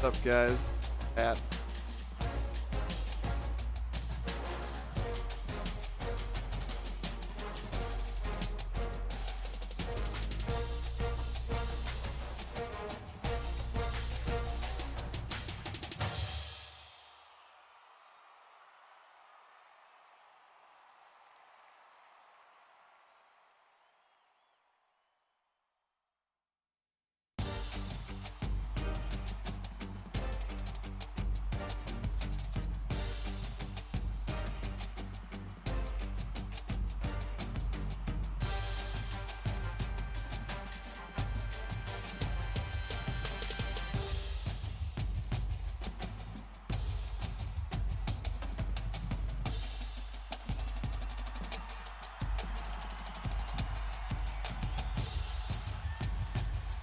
What's up, guys? Pat.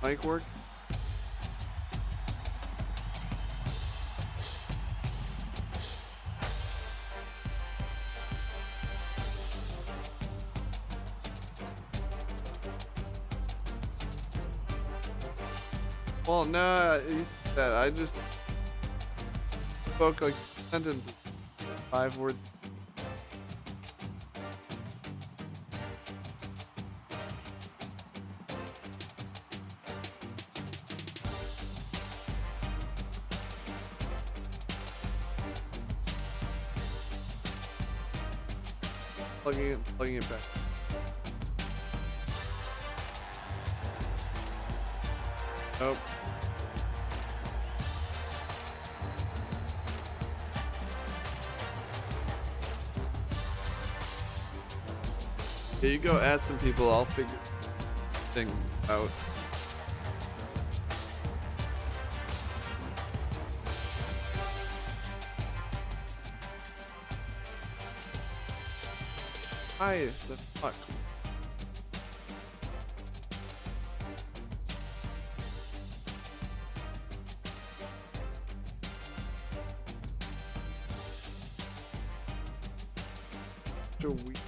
Mic work? Well, no, you said that. I just spoke like sentences, 5 words. Plugging it back. Nope. Yeah, you go add some people, I'll figure thing out. Hi, the fuck? So weird.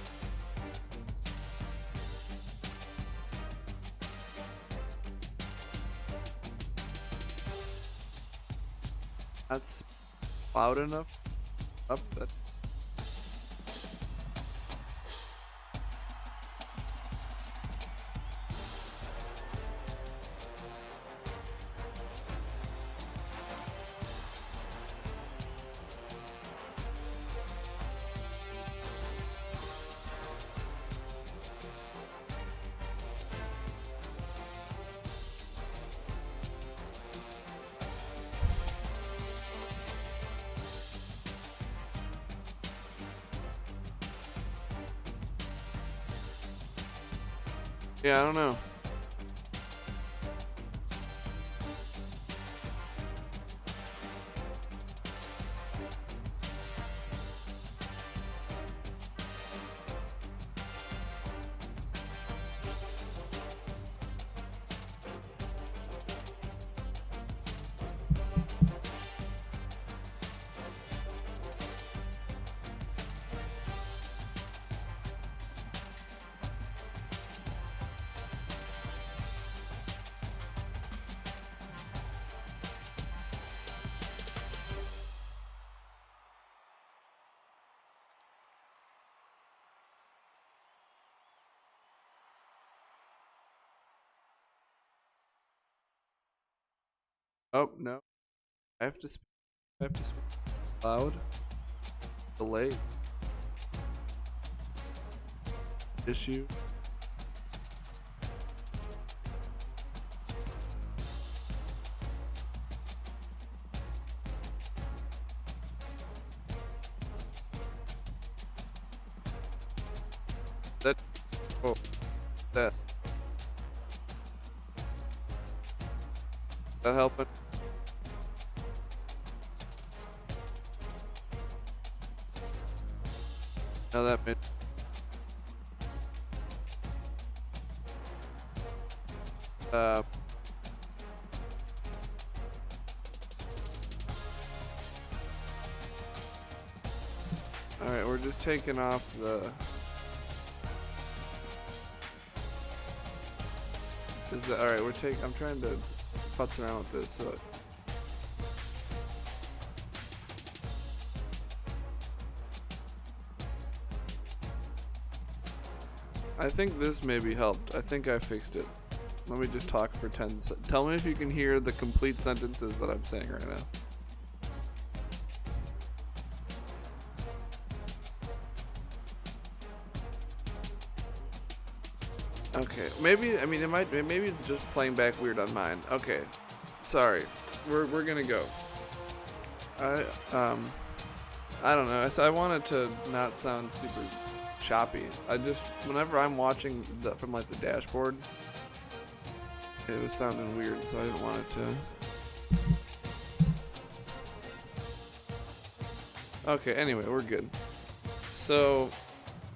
That's loud enough. Up that. Yeah, I don't know. Oh no, I have to speak. I have to speak loud. Delay. Issue. That. Oh, that. That helping? Now that made. Uh. All right, we're just taking off the. All right? We're taking. I'm trying to futz around with this. So I think this maybe helped. I think I fixed it. Let me just talk for 10 seconds. Tell me if you can hear the complete sentences that I'm saying right now. Okay, maybe, I mean, maybe it's just playing back weird on mine. Okay, sorry, we're gonna go. I don't know, I wanted to not sound super choppy. Whenever I'm watching from like the dashboard, it was sounding weird, so I didn't want it to. Okay, anyway, we're good. So,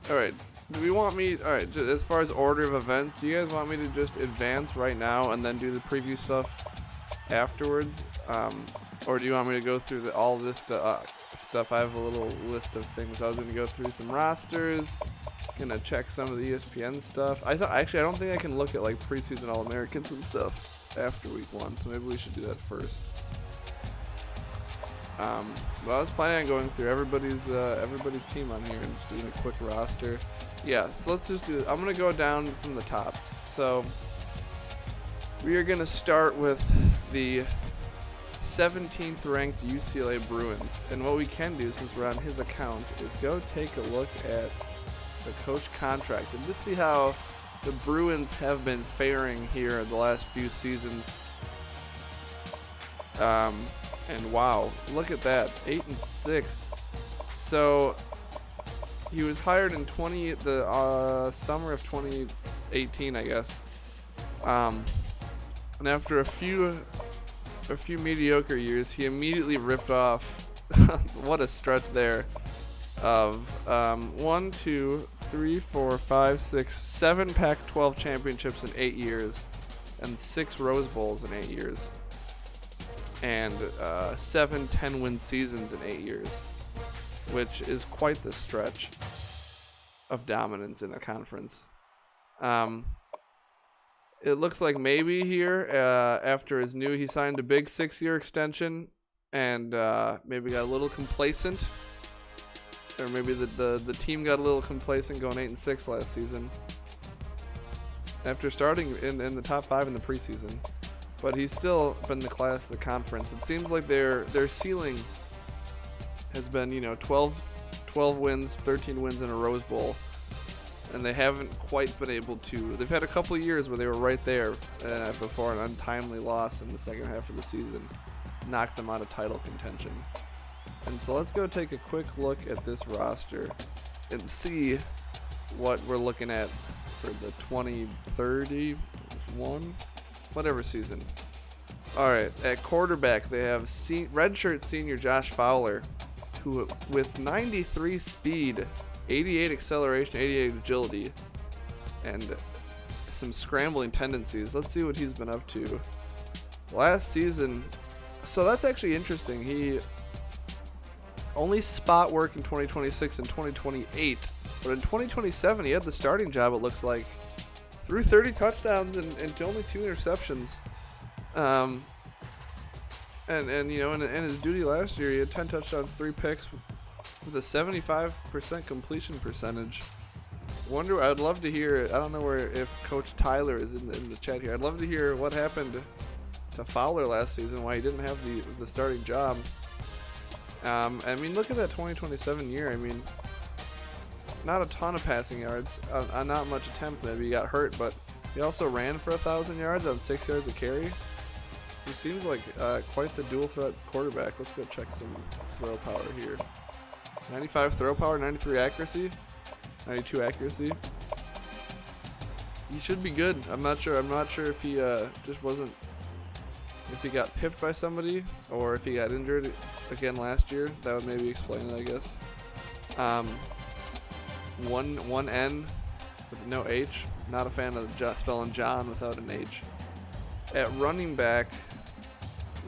alright. Do we want me, alright, as far as order of events, do you guys want me to just advance right now and then do the preview stuff afterwards? Or do you want me to go through all this stuff? I have a little list of things. I was going to go through some rosters, gonna check some of the ESPN stuff. I don't think I can look at like preseason All-Americans and stuff after week 1, so maybe we should do that first. Well, I was planning on going through everybody's team on here and just doing a quick roster. Yeah, so let's just do it. I'm gonna go down from the top. So we are gonna start with the 17th ranked UCLA Bruins, and what we can do since we're on his account is go take a look at the coach contract and just see how the Bruins have been faring here the last few seasons. And wow, look at that, 8-6. So he was hired in the summer of 2018, I guess. And after a few mediocre years, he immediately ripped off. What a stretch there of 1, 2, 3, 4, 5, 6, 7 Pac-12 championships in 8 years, and 6 Rose Bowls in 8 years. And 7 10-win seasons in 8 years, which is quite the stretch of dominance in a conference. It looks like maybe here, after he signed a big 6-year extension and maybe got a little complacent, or maybe the team got a little complacent going 8-6 last season after starting in the top 5 in the preseason. But he's still been the class of the conference. It seems like their ceiling has been, 12 wins, 13 wins in a Rose Bowl, and they haven't quite been able to. They've had a couple of years where they were right there before an untimely loss in the second half of the season knocked them out of title contention. And so let's go take a quick look at this roster and see what we're looking at for the 2031. Whatever season. Alright, at quarterback they have redshirt senior Josh Fowler, who with 93 speed, 88 acceleration, 88 agility, and some scrambling tendencies. Let's see what he's been up to. Last season, so that's actually interesting. He only spot work in 2026 and 2028, but in 2027 he had the starting job, it looks like. Threw 30 touchdowns and only 2 interceptions. And in his duty last year, he had 10 touchdowns, 3 picks with a 75% completion percentage. I'd love to hear, I don't know if Coach Tyler is in the chat here. I'd love to hear what happened to Fowler last season, why he didn't have the starting job. I mean, look at that 2027 year. I mean, not a ton of passing yards, not much attempt. Maybe he got hurt, but he also ran for 1,000 yards on 6 yards a carry. He seems like quite the dual threat quarterback. Let's go check some throw power here. 95 throw power, 93 accuracy, 92 accuracy. He should be good. I'm not sure if he just wasn't, if he got pipped by somebody or if he got injured again last year. That would maybe explain it, I guess. One N with no H. Not a fan of spelling John without an H. At running back,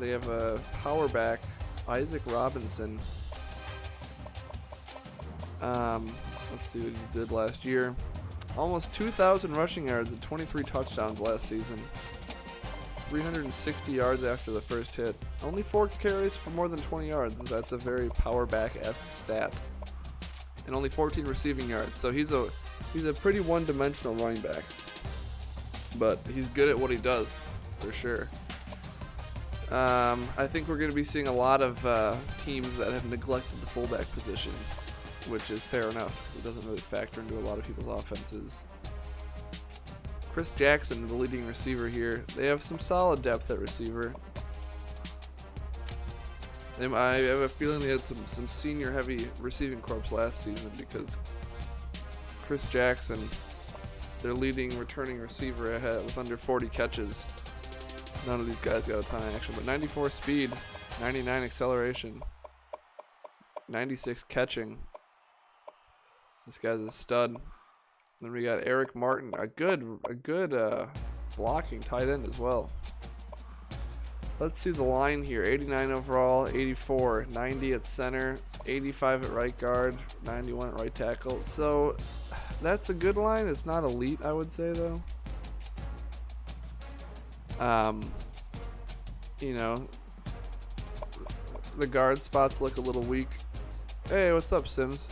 they have a power back, Isaac Robinson. Let's see what he did last year. Almost 2,000 rushing yards and 23 touchdowns last season. 360 yards after the first hit. Only 4 carries for more than 20 yards. That's a very power back-esque stat. And only 14 receiving yards. So he's He's a pretty one-dimensional running back, but he's good at what he does, for sure. I think we're going to be seeing a lot of teams that have neglected the fullback position, which is fair enough. It doesn't really factor into a lot of people's offenses. Chris Jackson, the leading receiver here. They have some solid depth at receiver. I have a feeling they had some senior-heavy receiving corps last season because Chris Jackson, their leading returning receiver, ahead with under 40 catches. None of these guys got a ton of action, but 94 speed, 99 acceleration, 96 catching. This guy's a stud. Then we got Eric Martin, a good blocking tight end as well. Let's see the line here. 89 overall, 84, 90 at center, 85 at right guard, 91 at right tackle. So that's a good line. It's not elite, I would say, though. You know, the guard spots look a little weak. Hey, what's up, Sims?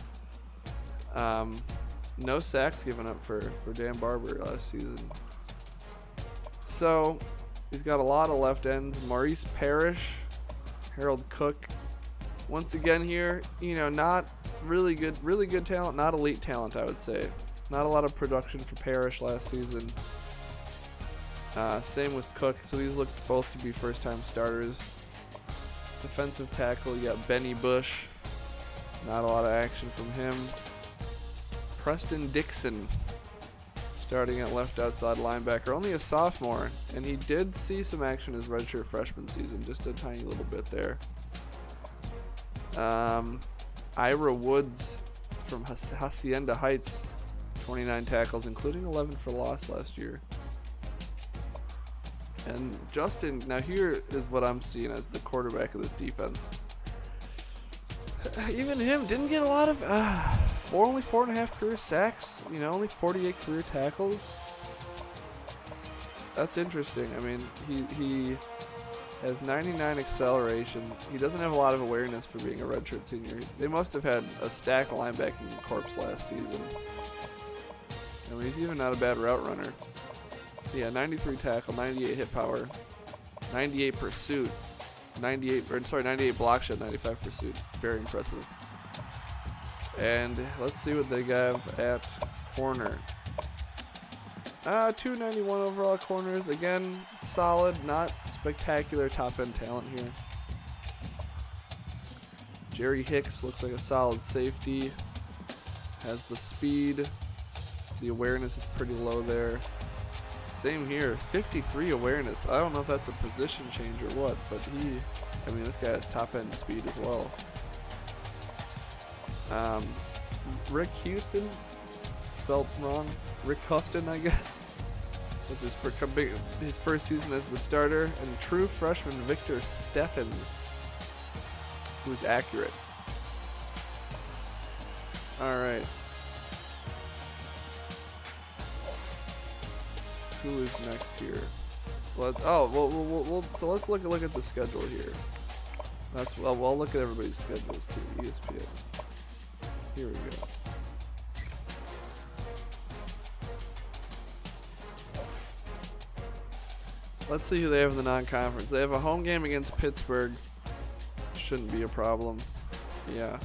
No sacks given up for Dan Barber last season. So he's got a lot of left ends. Maurice Parrish, Harold Cook. Once again here, you know, not really good talent, not elite talent, I would say. Not a lot of production for Parrish last season. Same with Cook, so these look both to be first-time starters. Defensive tackle, you got Benny Bush. Not a lot of action from him. Preston Dixon, starting at left outside linebacker, only a sophomore, and he did see some action his redshirt freshman season, just a tiny little bit there. Ira Woods from Hacienda Heights, 29 tackles, including 11 for loss last year. And Justin, now here is what I'm seeing as the quarterback of this defense. Even him didn't get a lot of, only 4.5 career sacks, you know, only 48 career tackles. That's interesting. I mean, he has 99 acceleration. He doesn't have a lot of awareness for being a redshirt senior. They must have had a stack of linebacking corps last season. I mean, he's even not a bad route runner. Yeah, 93 tackle, 98 hit power, 98 pursuit, 98 block shed, 95 pursuit. Very impressive. And let's see what they have at corner. 291 overall corners. Again, solid, not spectacular top-end talent here. Jerry Hicks looks like a solid safety. Has the speed. The awareness is pretty low there. Same here, 53 awareness. I don't know if that's a position change or what, but this guy has top-end speed as well. Rick Houston, spelled wrong. Rick Huston, I guess. That's his first season as the starter. And true freshman Victor Steffens, who's accurate. All right. Who is next here? So let's look at the schedule here. I'll look at everybody's schedules too. ESPN. Here we go. Let's see who they have in the non-conference. They have a home game against Pittsburgh. Shouldn't be a problem. Yeah.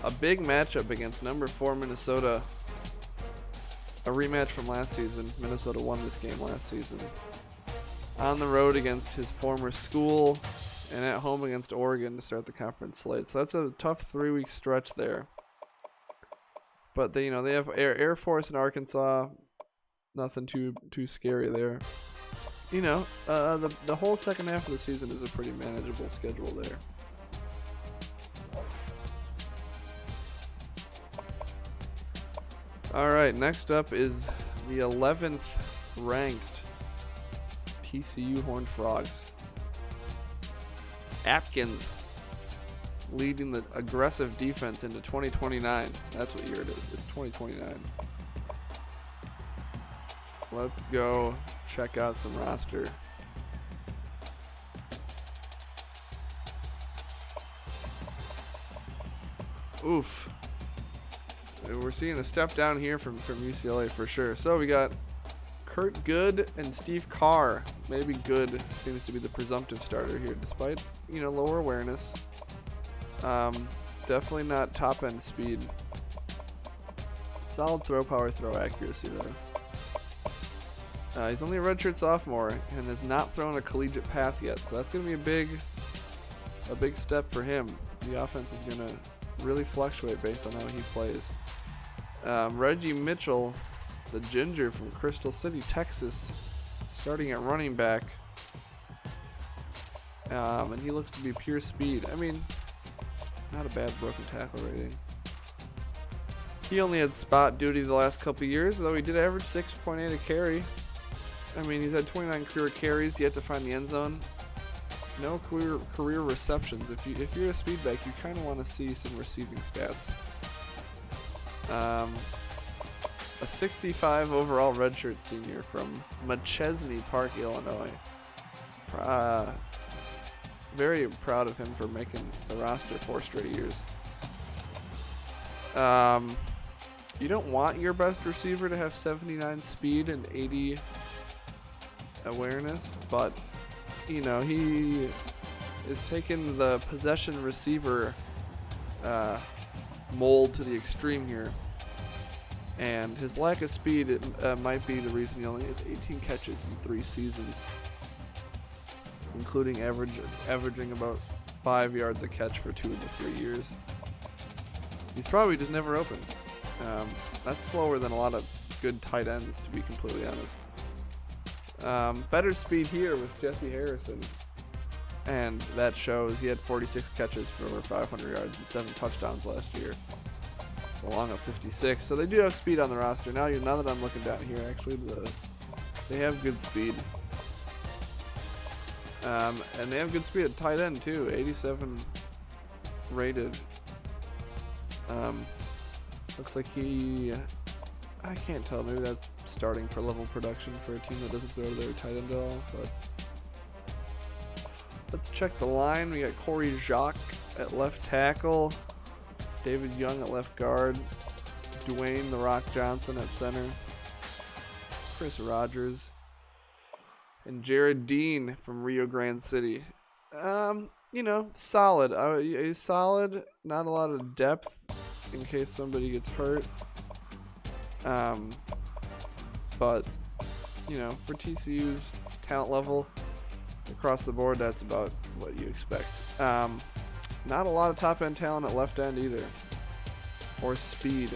A big matchup against number 4 Minnesota. A rematch from last season. Minnesota won this game last season. On the road against his former school, and at home against Oregon to start the conference slate. So that's a tough 3-week stretch there. But they have Air Force in Arkansas. Nothing too scary there. The whole second half of the season is a pretty manageable schedule there. All right, next up is the 11th ranked TCU Horned Frogs. Atkins leading the aggressive defense into 2029. That's what year it is. It's 2029. Let's go check out some roster. Oof. we're seeing a step down here from UCLA for sure. So we got Kurt Good and Steve Carr. Maybe Good seems to be the presumptive starter here, despite, you know, lower awareness. Definitely not top end speed. Solid throw power, throw accuracy though. He's only a redshirt sophomore and has not thrown a collegiate pass yet, so that's gonna be a big step for him. The offense is gonna really fluctuate based on how he plays. Reggie Mitchell, the ginger from Crystal City, Texas, starting at running back. And he looks to be pure speed. I mean, not a bad broken tackle rating. He only had spot duty the last couple years, though he did average 6.8 a carry. I mean, he's had 29 career carries, yet to find the end zone. No career receptions. If you're a speed back, you kind of want to see some receiving stats. A 65 overall redshirt senior from Machesney Park, Illinois. Very proud of him for making the roster 4 straight years. You don't want your best receiver to have 79 speed and 80 awareness, but you know, he is taking the possession receiver mold to the extreme here, and his lack of speed might be the reason he only has 18 catches in 3 seasons, including averaging about 5 yards a catch for 2 of the 3 years. He's probably just never open. That's slower than a lot of good tight ends, to be completely honest. Better speed here with Jesse Harrison, and that shows. He had 46 catches for over 500 yards and 7 touchdowns last year, along with 56. So they do have speed on the roster. Now that I'm looking down here, actually, they have good speed. And they have good speed at tight end too, 87 rated. Looks like I can't tell, maybe that's starting for level production for a team that doesn't throw to their tight end at all, but let's check the line. We got Corey Jacques at left tackle, David Young at left guard, Dwayne "The Rock" Johnson at center, Chris Rogers, and Jared Dean from Rio Grande City. You know, solid. He's solid, not a lot of depth in case somebody gets hurt. But, you know, for TCU's talent level across the board, that's about what you expect. Not a lot of top end talent at left end either, or speed.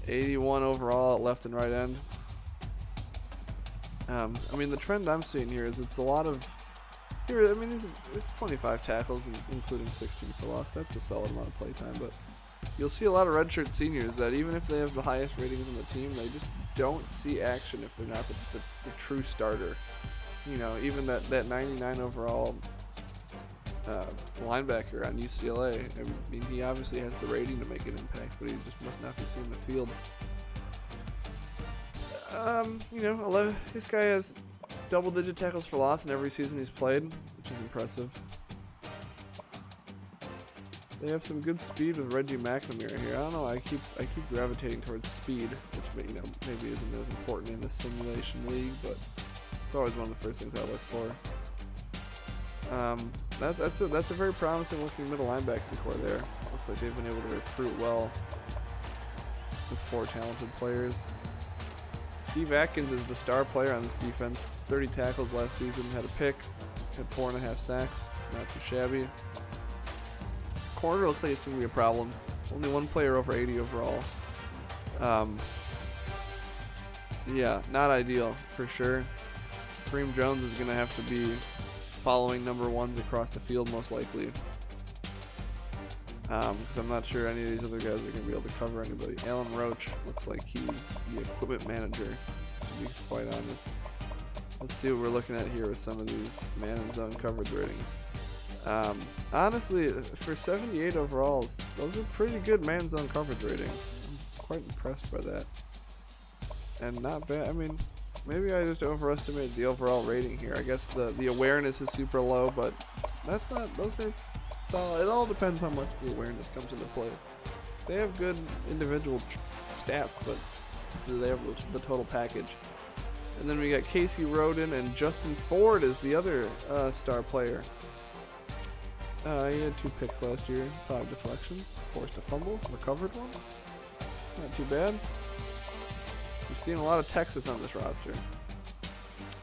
81 overall at left and right end. I mean, the trend I'm seeing here is it's a lot of here. I mean, it's 25 tackles, including 16 for loss. That's a solid amount of play time, but you'll see a lot of redshirt seniors that even if they have the highest ratings on the team, they just don't see action if they're not the true starter. You know, even that 99 overall linebacker on UCLA, I mean, he obviously has the rating to make an impact, but he just must not be seeing the field. You know, this guy has double-digit tackles for loss in every season he's played, which is impressive. They have some good speed with Reggie McNamara here. I don't know. I keep gravitating towards speed, which maybe isn't as important in this simulation league, but it's always one of the first things I look for. That's a very promising looking middle linebacking core there. Looks like they've been able to recruit well with 4 talented players. Steve Atkins is the star player on this defense. 30 tackles last season, had a pick, had 4.5 sacks. Not too shabby. Corner looks like it's going to be a problem. Only 1 player over 80 overall. Yeah, not ideal for sure. Kareem Jones is going to have to be following number 1s across the field most likely. Because I'm not sure any of these other guys are going to be able to cover anybody. Alan Roach looks like he's the equipment manager, to be quite honest. Let's see what we're looking at here with some of these man and zone coverage ratings. Honestly, for 78 overalls, those are pretty good man zone coverage ratings. I'm quite impressed by that. And not bad. I mean, maybe I just overestimated the overall rating here. I guess the awareness is super low, but that's not, those are solid. It all depends how much the awareness comes into play. They have good individual stats, but they have the total package. And then we got Casey Roden and Justin Ford is the other star player. He had 2 picks last year, 5 deflections, forced a fumble, recovered one. Not too bad. We've seen a lot of Texas on this roster.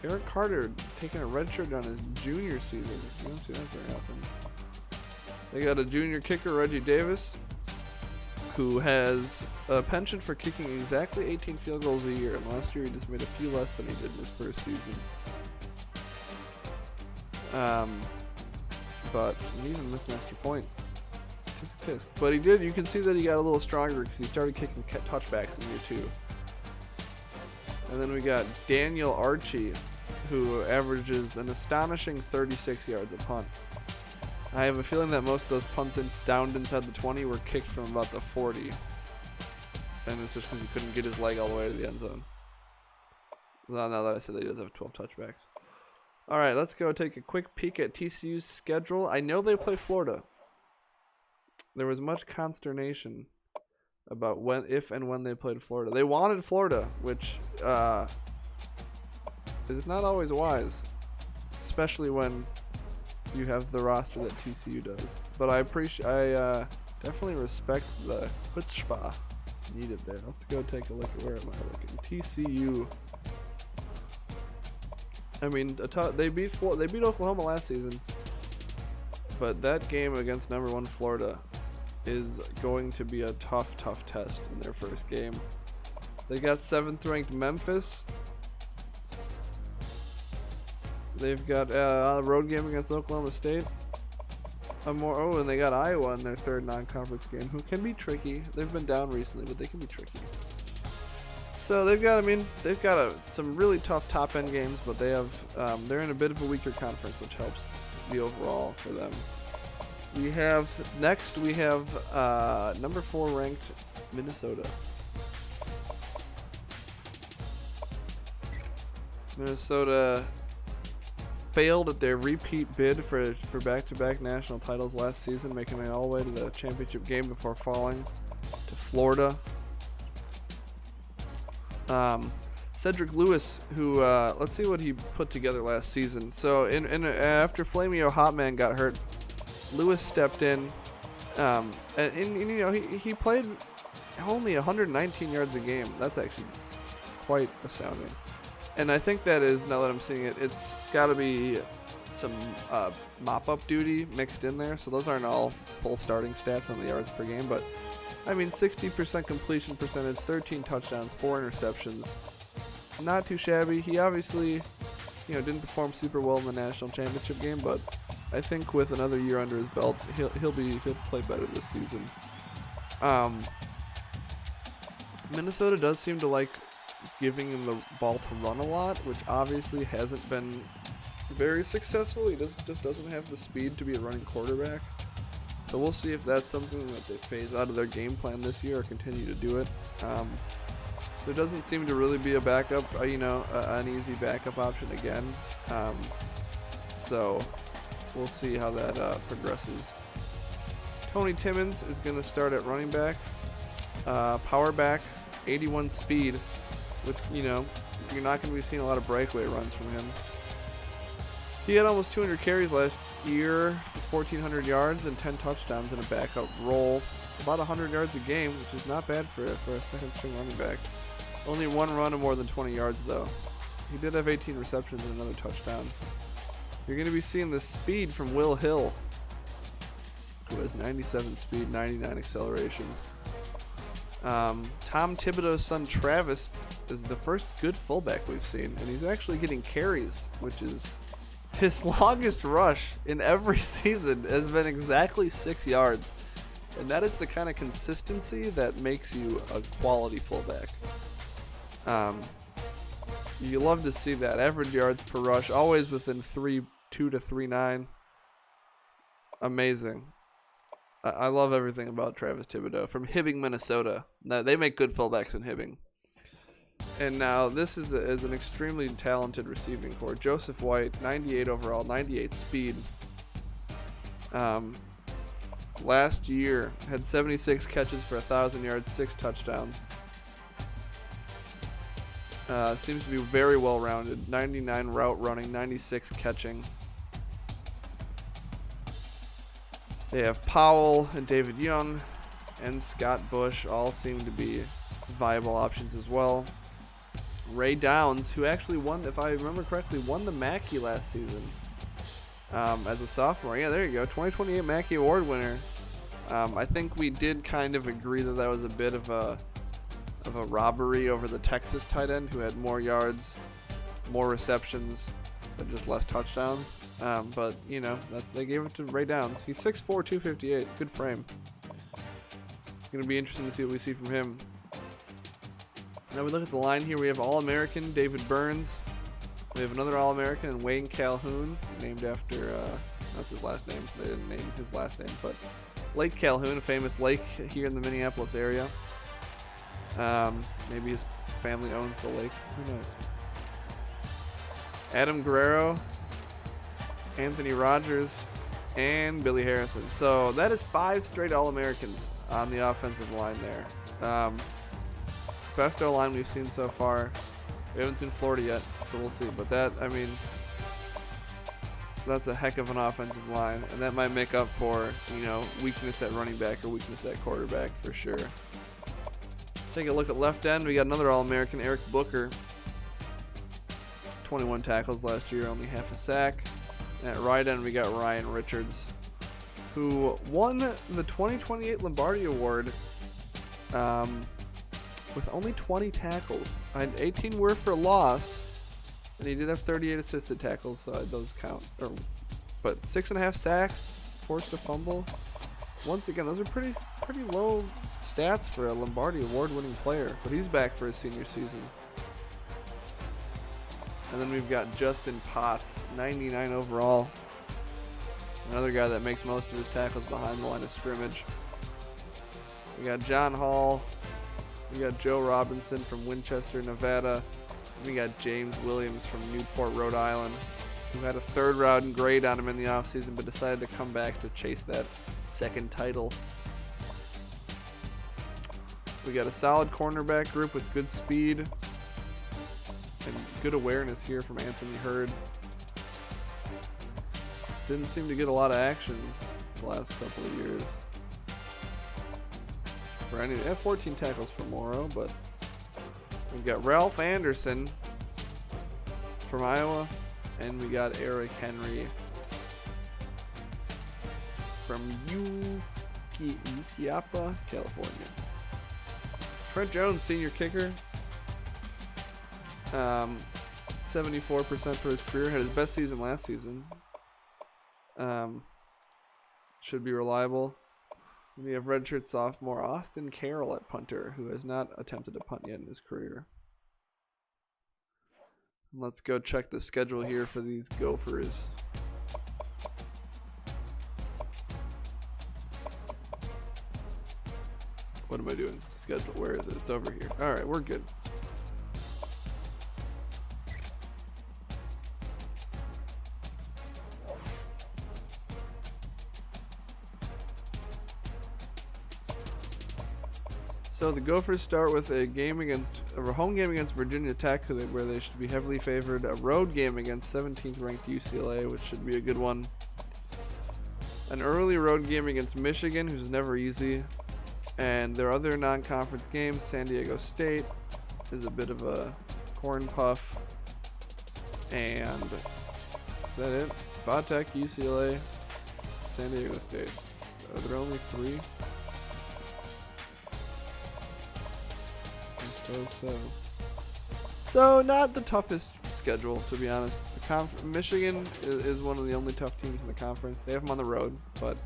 Eric Carter taking a red shirt on his junior season. You don't see that very often. They got a junior kicker, Reggie Davis, who has a penchant for kicking exactly 18 field goals a year. And last year he just made a few less than he did in his first season. But he even missed an extra point. Just pissed. But he did. You can see that he got a little stronger because he started kicking touchbacks in year 2. And then we got Daniel Archie, who averages an astonishing 36 yards a punt. I have a feeling that most of those punts downed inside the 20 were kicked from about the 40. And it's just because he couldn't get his leg all the way to the end zone. Well, now that I said that he does have 12 touchbacks. Alright, let's go take a quick peek at TCU's schedule. I know they play Florida. There was much consternation about if and when they played Florida. They wanted Florida, which is not always wise, especially when you have the roster that TCU does. But I definitely respect the chutzpah needed there. Let's go take a look at where am I looking. TCU. I mean, they beat Oklahoma last season, but that game against #1 Florida is going to be a tough test in their first game. They got 7th ranked Memphis. They've got a road game against Oklahoma State. And they got Iowa in their 3rd non-conference game, who can be tricky. They've been down recently, but they can be tricky. So they've got some really tough top end games, but they're in a bit of a weaker conference, which helps the overall for them. We have number 4 ranked Minnesota. Minnesota failed at their repeat bid for back-to-back national titles last season, making it all the way to the championship game before falling to Florida. Cedric Lewis, who let's see what he put together last season. So after Flamio Hotman got hurt, Lewis stepped in, and you know he played only 119 yards a game. That's actually quite astounding. And I think that is, now that I'm seeing it, it's got to be some mop-up duty mixed in there. So those aren't all full starting stats on the yards per game, but I mean 60% completion percentage, 13 touchdowns, 4 interceptions. Not too shabby. He obviously, didn't perform super well in the national championship game, but I think with another year under his belt, he'll play better this season. Minnesota does seem to like giving him the ball to run a lot, which obviously hasn't been very successful. He just doesn't have the speed to be a running quarterback. So we'll see if that's something that they phase out of their game plan this year or continue to do it. There doesn't seem to really be a backup, an easy backup option again. So we'll see how that progresses. Tony Timmons is going to start at running back. Power back, 81 speed, which, you're not going to be seeing a lot of breakaway runs from him. He had almost 200 carries last year, 1,400 yards, and 10 touchdowns in a backup role. About 100 yards a game, which is not bad for a second-string running back. Only one run of more than 20 yards, though. He did have 18 receptions and another touchdown. You're going to be seeing the speed from Will Hill, who has 97 speed, 99 acceleration. Tom Thibodeau's son Travis is the first good fullback we've seen, and he's actually getting carries, which is his longest rush in every season has been exactly 6 yards. And that is the kind of consistency that makes you a quality fullback. You love to see that. Average yards per rush, always within 2 to 3.9. Amazing. I love everything about Travis Thibodeau from Hibbing, Minnesota. Now, they make good fullbacks in Hibbing. And now this is an extremely talented receiving core. Joseph White, 98 overall, 98 speed. last year had 76 catches for 1,000 yards, 6 touchdowns. Seems to be very well-rounded. 99 route running, 96 catching. They have Powell and David Young and Scott Bush all seem to be viable options as well. Ray Downs, who actually won, if I remember correctly, won the Mackey last season as a sophomore. Yeah, there you go. 2028 Mackey Award winner. I think we did kind of agree that was a bit of a robbery over the Texas tight end who had more yards, more receptions, but just less touchdowns. But, you know, they gave it to Ray Downs. He's 6'4", 258. Good frame. It's going to be interesting to see what we see from him. Now we look at the line here. We have All-American David Burns. We have another All-American, Wayne Calhoun, named after, that's his last name. They didn't name his last name, but Lake Calhoun, a famous lake here in the Minneapolis area. Maybe his family owns the lake. Who knows? Adam Guerrero, Anthony Rogers, and Billy Harrison. So that is 5 straight All-Americans on the offensive line there. Best O-line we've seen so far. We haven't seen Florida yet, so we'll see. But that, I mean, that's a heck of an offensive line, and that might make up for, you know, weakness at running back or weakness at quarterback for sure. Take a look at left end. We got another All-American, Eric Booker. 21 tackles last year, only half a sack. And at right end, we got Ryan Richards, who won the 2028 Lombardi Award with only 20 tackles. 18 were for loss, and he did have 38 assisted tackles, so those count. But 6.5 sacks, forced a fumble. Once again, those are pretty low stats for a Lombardi Award-winning player, but he's back for his senior season. And then we've got Justin Potts, 99 overall. Another guy that makes most of his tackles behind the line of scrimmage. We got John Hall. We got Joe Robinson from Winchester, Nevada. And we got James Williams from Newport, Rhode Island, who had a 3rd round grade on him in the offseason, but decided to come back to chase that 2nd title. We got a solid cornerback group with good speed and good awareness here from Anthony Hurd. Didn't seem to get a lot of action the last couple of years. Brandon had 14 tackles for Morrow, but we've got Ralph Anderson from Iowa, and we got Eric Henry from Ukiapa, California. Trent Jones, senior kicker, 74% for his career, had his best season last season. Should be reliable. We have redshirt sophomore Austin Carroll at punter, who has not attempted a punt yet in his career. Let's go check the schedule here for these Gophers. What am I doing? Schedule, where is it? It's over here. All right, we're good. So the Gophers start with a home game against Virginia Tech, where they should be heavily favored. A road game against 17th ranked UCLA, which should be a good one. An early road game against Michigan, who's never easy. And their other non-conference games, San Diego State is a bit of a corn puff. And is that it? Vatech, UCLA, San Diego State. Are there only 3? So not the toughest schedule, to be honest. Michigan is one of the only tough teams in the conference. They have them on the road, but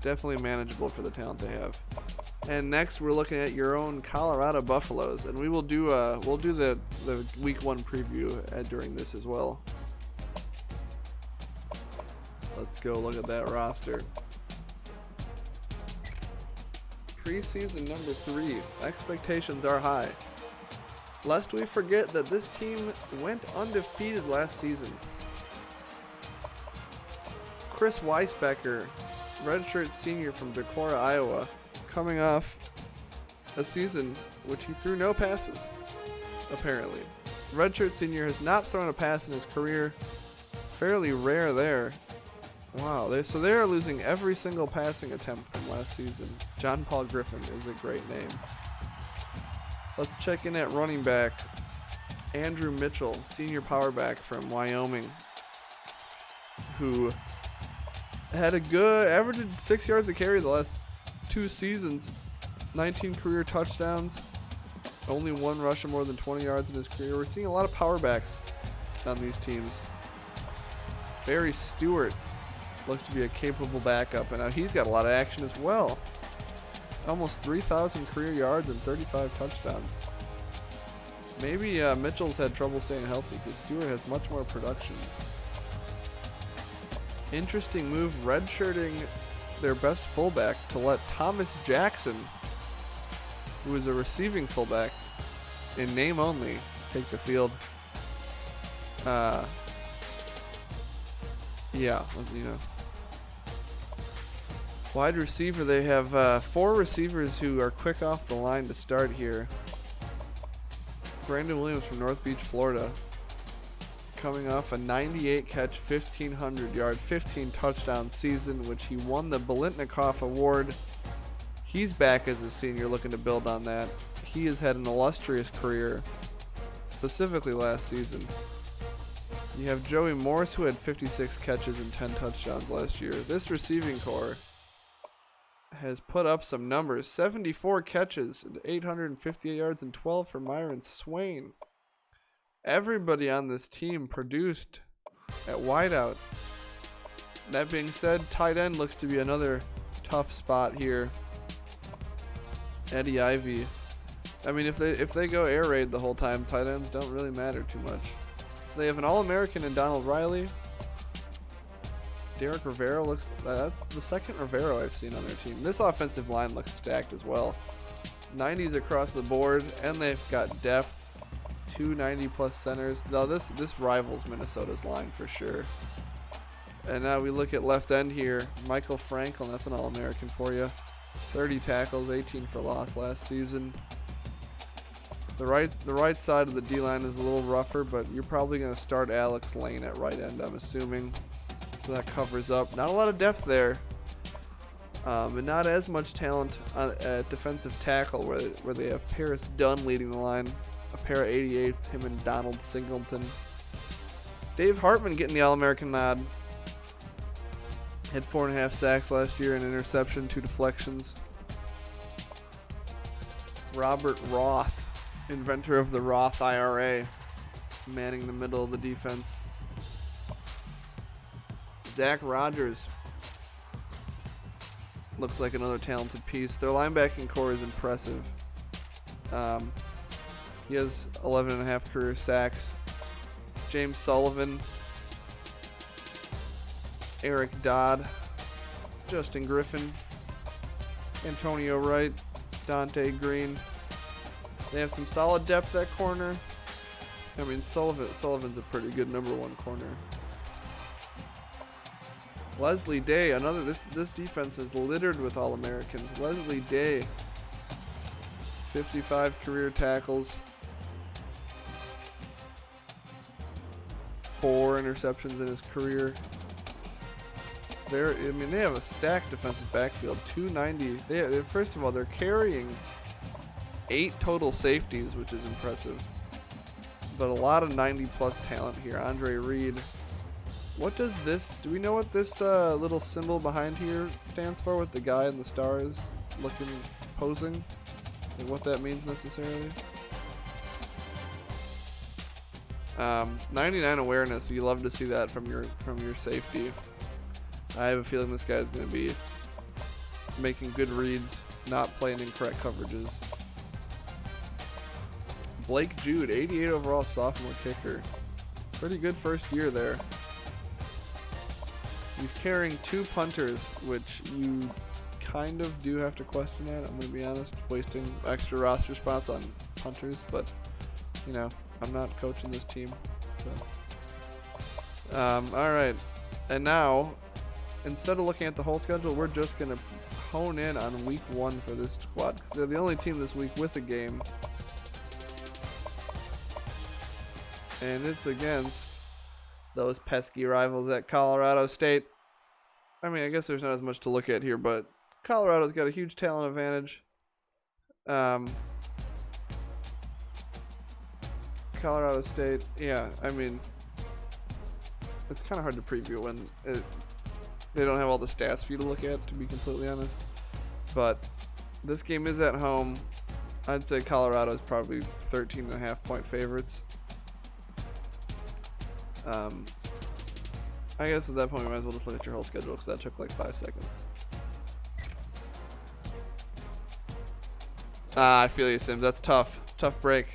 definitely manageable for the talent they have. And next, we're looking at your own Colorado Buffaloes, and we will do the Week 1 preview during this as well. Let's go look at that roster. Preseason number 3. Expectations are high. Lest we forget that this team went undefeated last season. Chris Weisbecker redshirt senior from Decorah, Iowa, coming off a season which he threw no passes, apparently. Redshirt senior has not thrown a pass in his career. Fairly rare there. Wow, so they are losing every single passing attempt from last season. John Paul Griffin is a great name. Let's check in at running back. Andrew Mitchell, senior power back from Wyoming, who had a good, averaged 6 yards a carry the last 2 seasons, 19 career touchdowns, only one rush of more than 20 yards in his career. We're seeing a lot of power backs on these teams. Barry Stewart looks to be a capable backup, and now he's got a lot of action as well. Almost 3,000 career yards and 35 touchdowns. Maybe Mitchell's had trouble staying healthy because Stewart has much more production. Interesting move, redshirting their best fullback to let Thomas Jackson, who is a receiving fullback in name only, take the field. Yeah, you know. Wide receiver, they have 4 receivers who are quick off the line to start here. Brandon Williams from North Beach, Florida, coming off a 98 catch, 1,500 yard, 15 touchdown season, which he won the Bolitnikoff Award. He's back as a senior, looking to build on that. He has had an illustrious career, specifically last season. You have Joey Morse, who had 56 catches and 10 touchdowns last year. This receiving core has put up some numbers. 74 catches, 858 yards, and 12 for Myron Swain. Everybody on this team produced at wideout. That being said, tight end looks to be another tough spot here. Eddie Ivy. I mean, if they go air raid the whole time, tight ends don't really matter too much. So they have an All-American in Donald Riley. Derek Rivero looks, that's the second Rivero I've seen on their team. This offensive line looks stacked as well. 90s across the board, and they've got depth. 2 90+ centers. Now this rivals Minnesota's line for sure. And now we look at left end here. Michael Franklin, that's an All-American for you. 30 tackles, 18 for loss last season. The right side of the D-line is a little rougher, but you're probably going to start Alex Lane at right end, I'm assuming. So that covers up. Not a lot of depth there. And not as much talent at defensive tackle, where they have Paris Dunn leading the line. A pair of 88s, him and Donald Singleton. Dave Hartman getting the All-American nod. Had 4.5 sacks last year, an interception, 2 deflections. Robert Roth, inventor of the Roth IRA, manning the middle of the defense. Zach Rogers looks like another talented piece. Their linebacking core is impressive. He has 11.5 career sacks. James Sullivan, Eric Dodd, Justin Griffin, Antonio Wright, Dante Green. They have some solid depth at corner. I mean, Sullivan's a pretty good number 1 corner. Leslie Day, another, this defense is littered with All-Americans. Leslie Day, 55 career tackles, 4 interceptions in his career. They have a stacked defensive backfield. 290. First of all, they're carrying 8 total safeties, which is impressive. But a lot of 90+ talent here. Andre Reed. What does this? Do we know what this little symbol behind here stands for? With the guy and the stars looking, posing, and what that means necessarily? 99 awareness. You love to see that from your safety. I have a feeling this guy's going to be making good reads, not playing incorrect coverages. Blake Jude, 88 overall sophomore kicker. Pretty good first year there. He's carrying 2 punters, which you kind of do have to question that, I'm going to be honest. Wasting extra roster spots on punters, but, you know, I'm not coaching this team, so. Alright, and now instead of looking at the whole schedule, we're just going to hone in on week 1 for this squad, because they're the only team this week with a game. And it's against those pesky rivals at Colorado State. I mean, I guess there's not as much to look at here, but Colorado's got a huge talent advantage. Colorado State, yeah, I mean, it's kind of hard to preview when they don't have all the stats for you to look at, to be completely honest. But this game is at home. I'd say Colorado is probably 13.5-point favorites. I guess at that point we might as well just look at your whole schedule, because that took like 5 seconds. I feel you, Sims. That's tough. It's a tough break.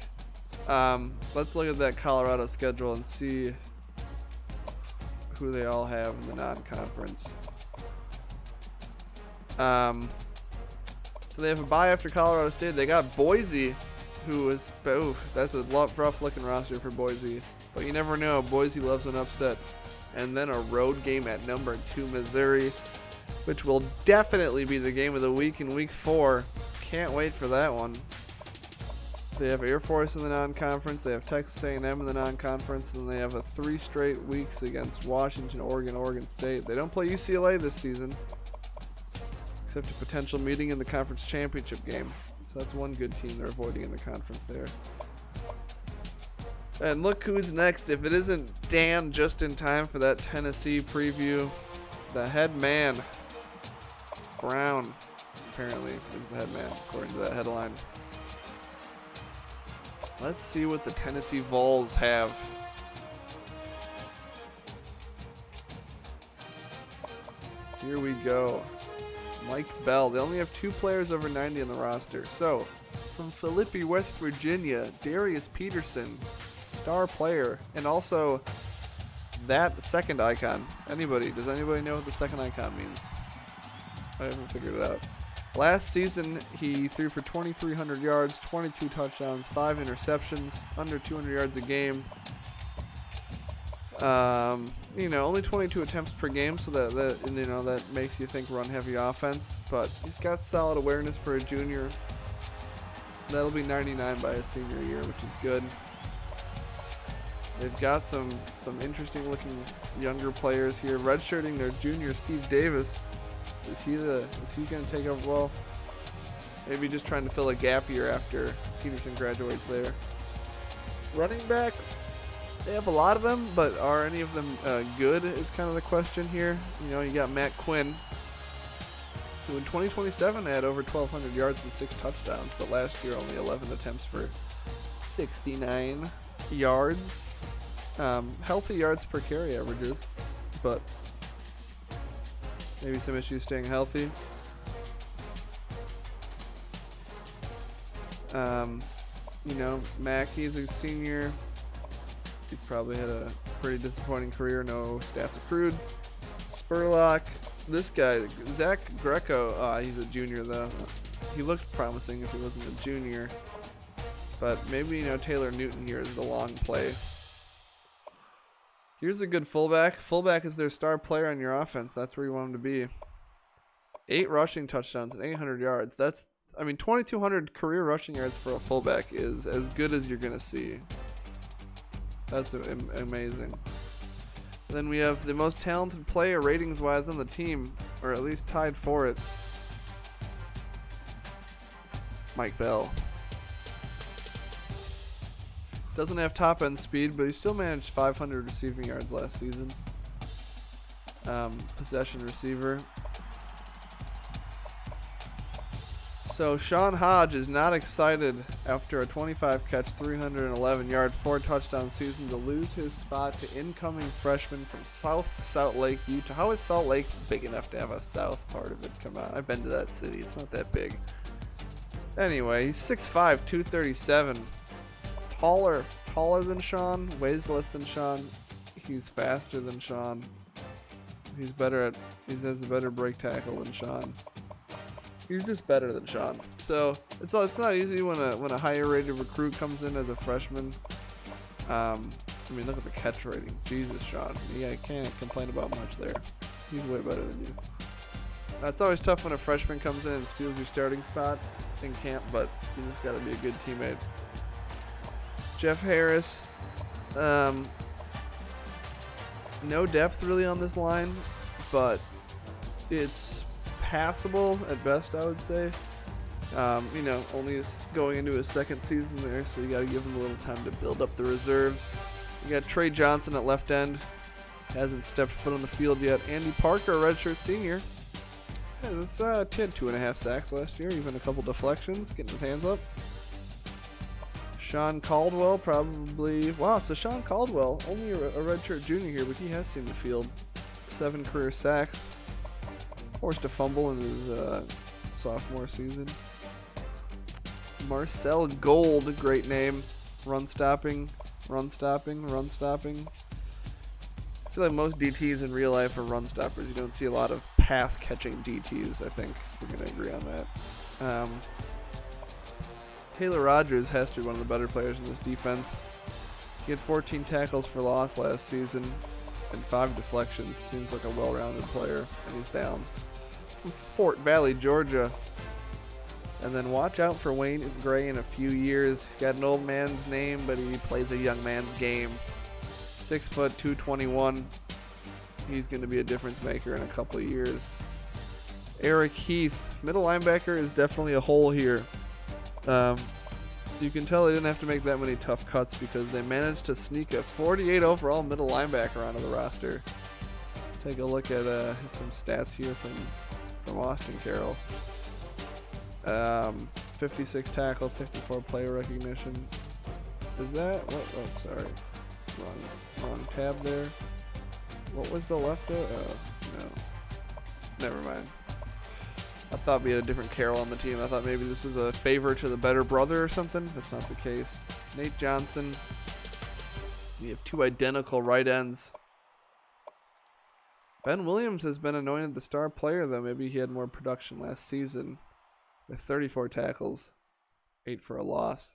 Let's look at that Colorado schedule and see who they all have in the non-conference. So they have a bye after Colorado State. They got Boise, who is, that's a rough-looking roster for Boise. But you never know. Boise loves an upset. And then a road game at number 2 Missouri, which will definitely be the game of the week in week 4. Can't wait for that one. They have Air Force in the non-conference. They have Texas A&M in the non-conference. And they have 3 straight weeks against Washington, Oregon, Oregon State. They don't play UCLA this season, except a potential meeting in the conference championship game. So that's one good team they're avoiding in the conference there. And look who's next. If it isn't Dan just in time for that Tennessee preview, the head man, Brown, apparently is the head man, according to that headline. Let's see what the Tennessee Vols have. Here we go. Mike Bell. They only have 2 players over 90 in the roster. So, from Philippi, West Virginia, Darius Peterson, star player, and also that second icon. Does anybody know what the second icon means? I haven't figured it out. Last season, he threw for 2,300 yards, 22 touchdowns, 5 interceptions, under 200 yards a game. Only 22 attempts per game, so that makes you think run-heavy offense. But he's got solid awareness for a junior. That'll be 99 by his senior year, which is good. They've got some interesting-looking younger players here. Redshirting their junior, Steve Davis. Is he going to take over? Well, maybe just trying to fill a gap year after Peterson graduates there. Running back, they have a lot of them, but are any of them good is kind of the question here. You got Matt Quinn, who in 2027 had over 1,200 yards and 6 touchdowns, but last year only 11 attempts for 69 yards. Healthy yards per carry averages, but maybe some issues staying healthy. Mackey's a senior. He's probably had a pretty disappointing career. No stats accrued. Spurlock. This guy, Zach Greco. He's a junior though. He looked promising if he wasn't a junior. But maybe Taylor Newton here is the long play. Here's a good fullback. Fullback is their star player on your offense. That's where you want him to be. 8 rushing touchdowns and 800 yards. 2,200 career rushing yards for a fullback is as good as you're going to see. That's amazing. Then we have the most talented player ratings-wise on the team, or at least tied for it. Mike Bell. Doesn't have top-end speed, but he still managed 500 receiving yards last season. Possession receiver. So Sean Hodge is not excited after a 25-catch, 311-yard, 4-touchdown season to lose his spot to incoming freshman from South Salt Lake, Utah. How is Salt Lake big enough to have a south part of it come out? I've been to that city. It's not that big. Anyway, he's 6'5", 237. Taller than Sean, weighs less than Sean. He's faster than Sean. He has a better break tackle than Sean. He's just better than Sean. So it's not easy when a higher rated recruit comes in as a freshman. Look at the catch rating. Jesus, Sean. Yeah, I can't complain about much there. He's way better than you. It's always tough when a freshman comes in and steals your starting spot in camp, but you just got to be a good teammate. Jeff Harris. No depth really on this line, but it's passable at best, I would say. You know, only going into his second season there, so you got to give him a little time to build up the reserves. You got Trey Johnson at left end. Hasn't stepped foot on the field yet. Andy Parker, a redshirt senior. He had 2.5 sacks last year, even a couple deflections, getting his hands up. Sean Caldwell, probably. Wow, so Sean Caldwell, only a redshirt junior here, but he has seen the field. 7 career sacks. Forced a fumble in his sophomore season. Marcel Gold, great name. Run stopping. I feel like most DTs in real life are run stoppers. You don't see a lot of pass catching DTs, I think. We're going to agree on that. Taylor Rogers has to be one of the better players in this defense. He had 14 tackles for loss last season and 5 deflections. Seems like a well-rounded player, and he's balanced. From Fort Valley, Georgia. And then watch out for Wayne Gray in a few years. He's got an old man's name, but he plays a young man's game. 6 foot, 221. He's going to be a difference maker in a couple of years. Eric Heath, middle linebacker, is definitely a hole here. You can tell they didn't have to make that many tough cuts because they managed to sneak a 48 overall middle linebacker onto the roster. Let's take a look at some stats here from Austin Carroll. 56 tackle, 54 player recognition. Is that what? Oh, sorry, wrong tab there. What was the left? Oh no, never mind. I thought we had a different Carroll on the team. I thought maybe this was a favor to the better brother or something. That's not the case. Nate Johnson. We have 2 identical right ends. Ben Williams has been anointed the star player, though. Maybe he had more production last season with 34 tackles, 8 for a loss.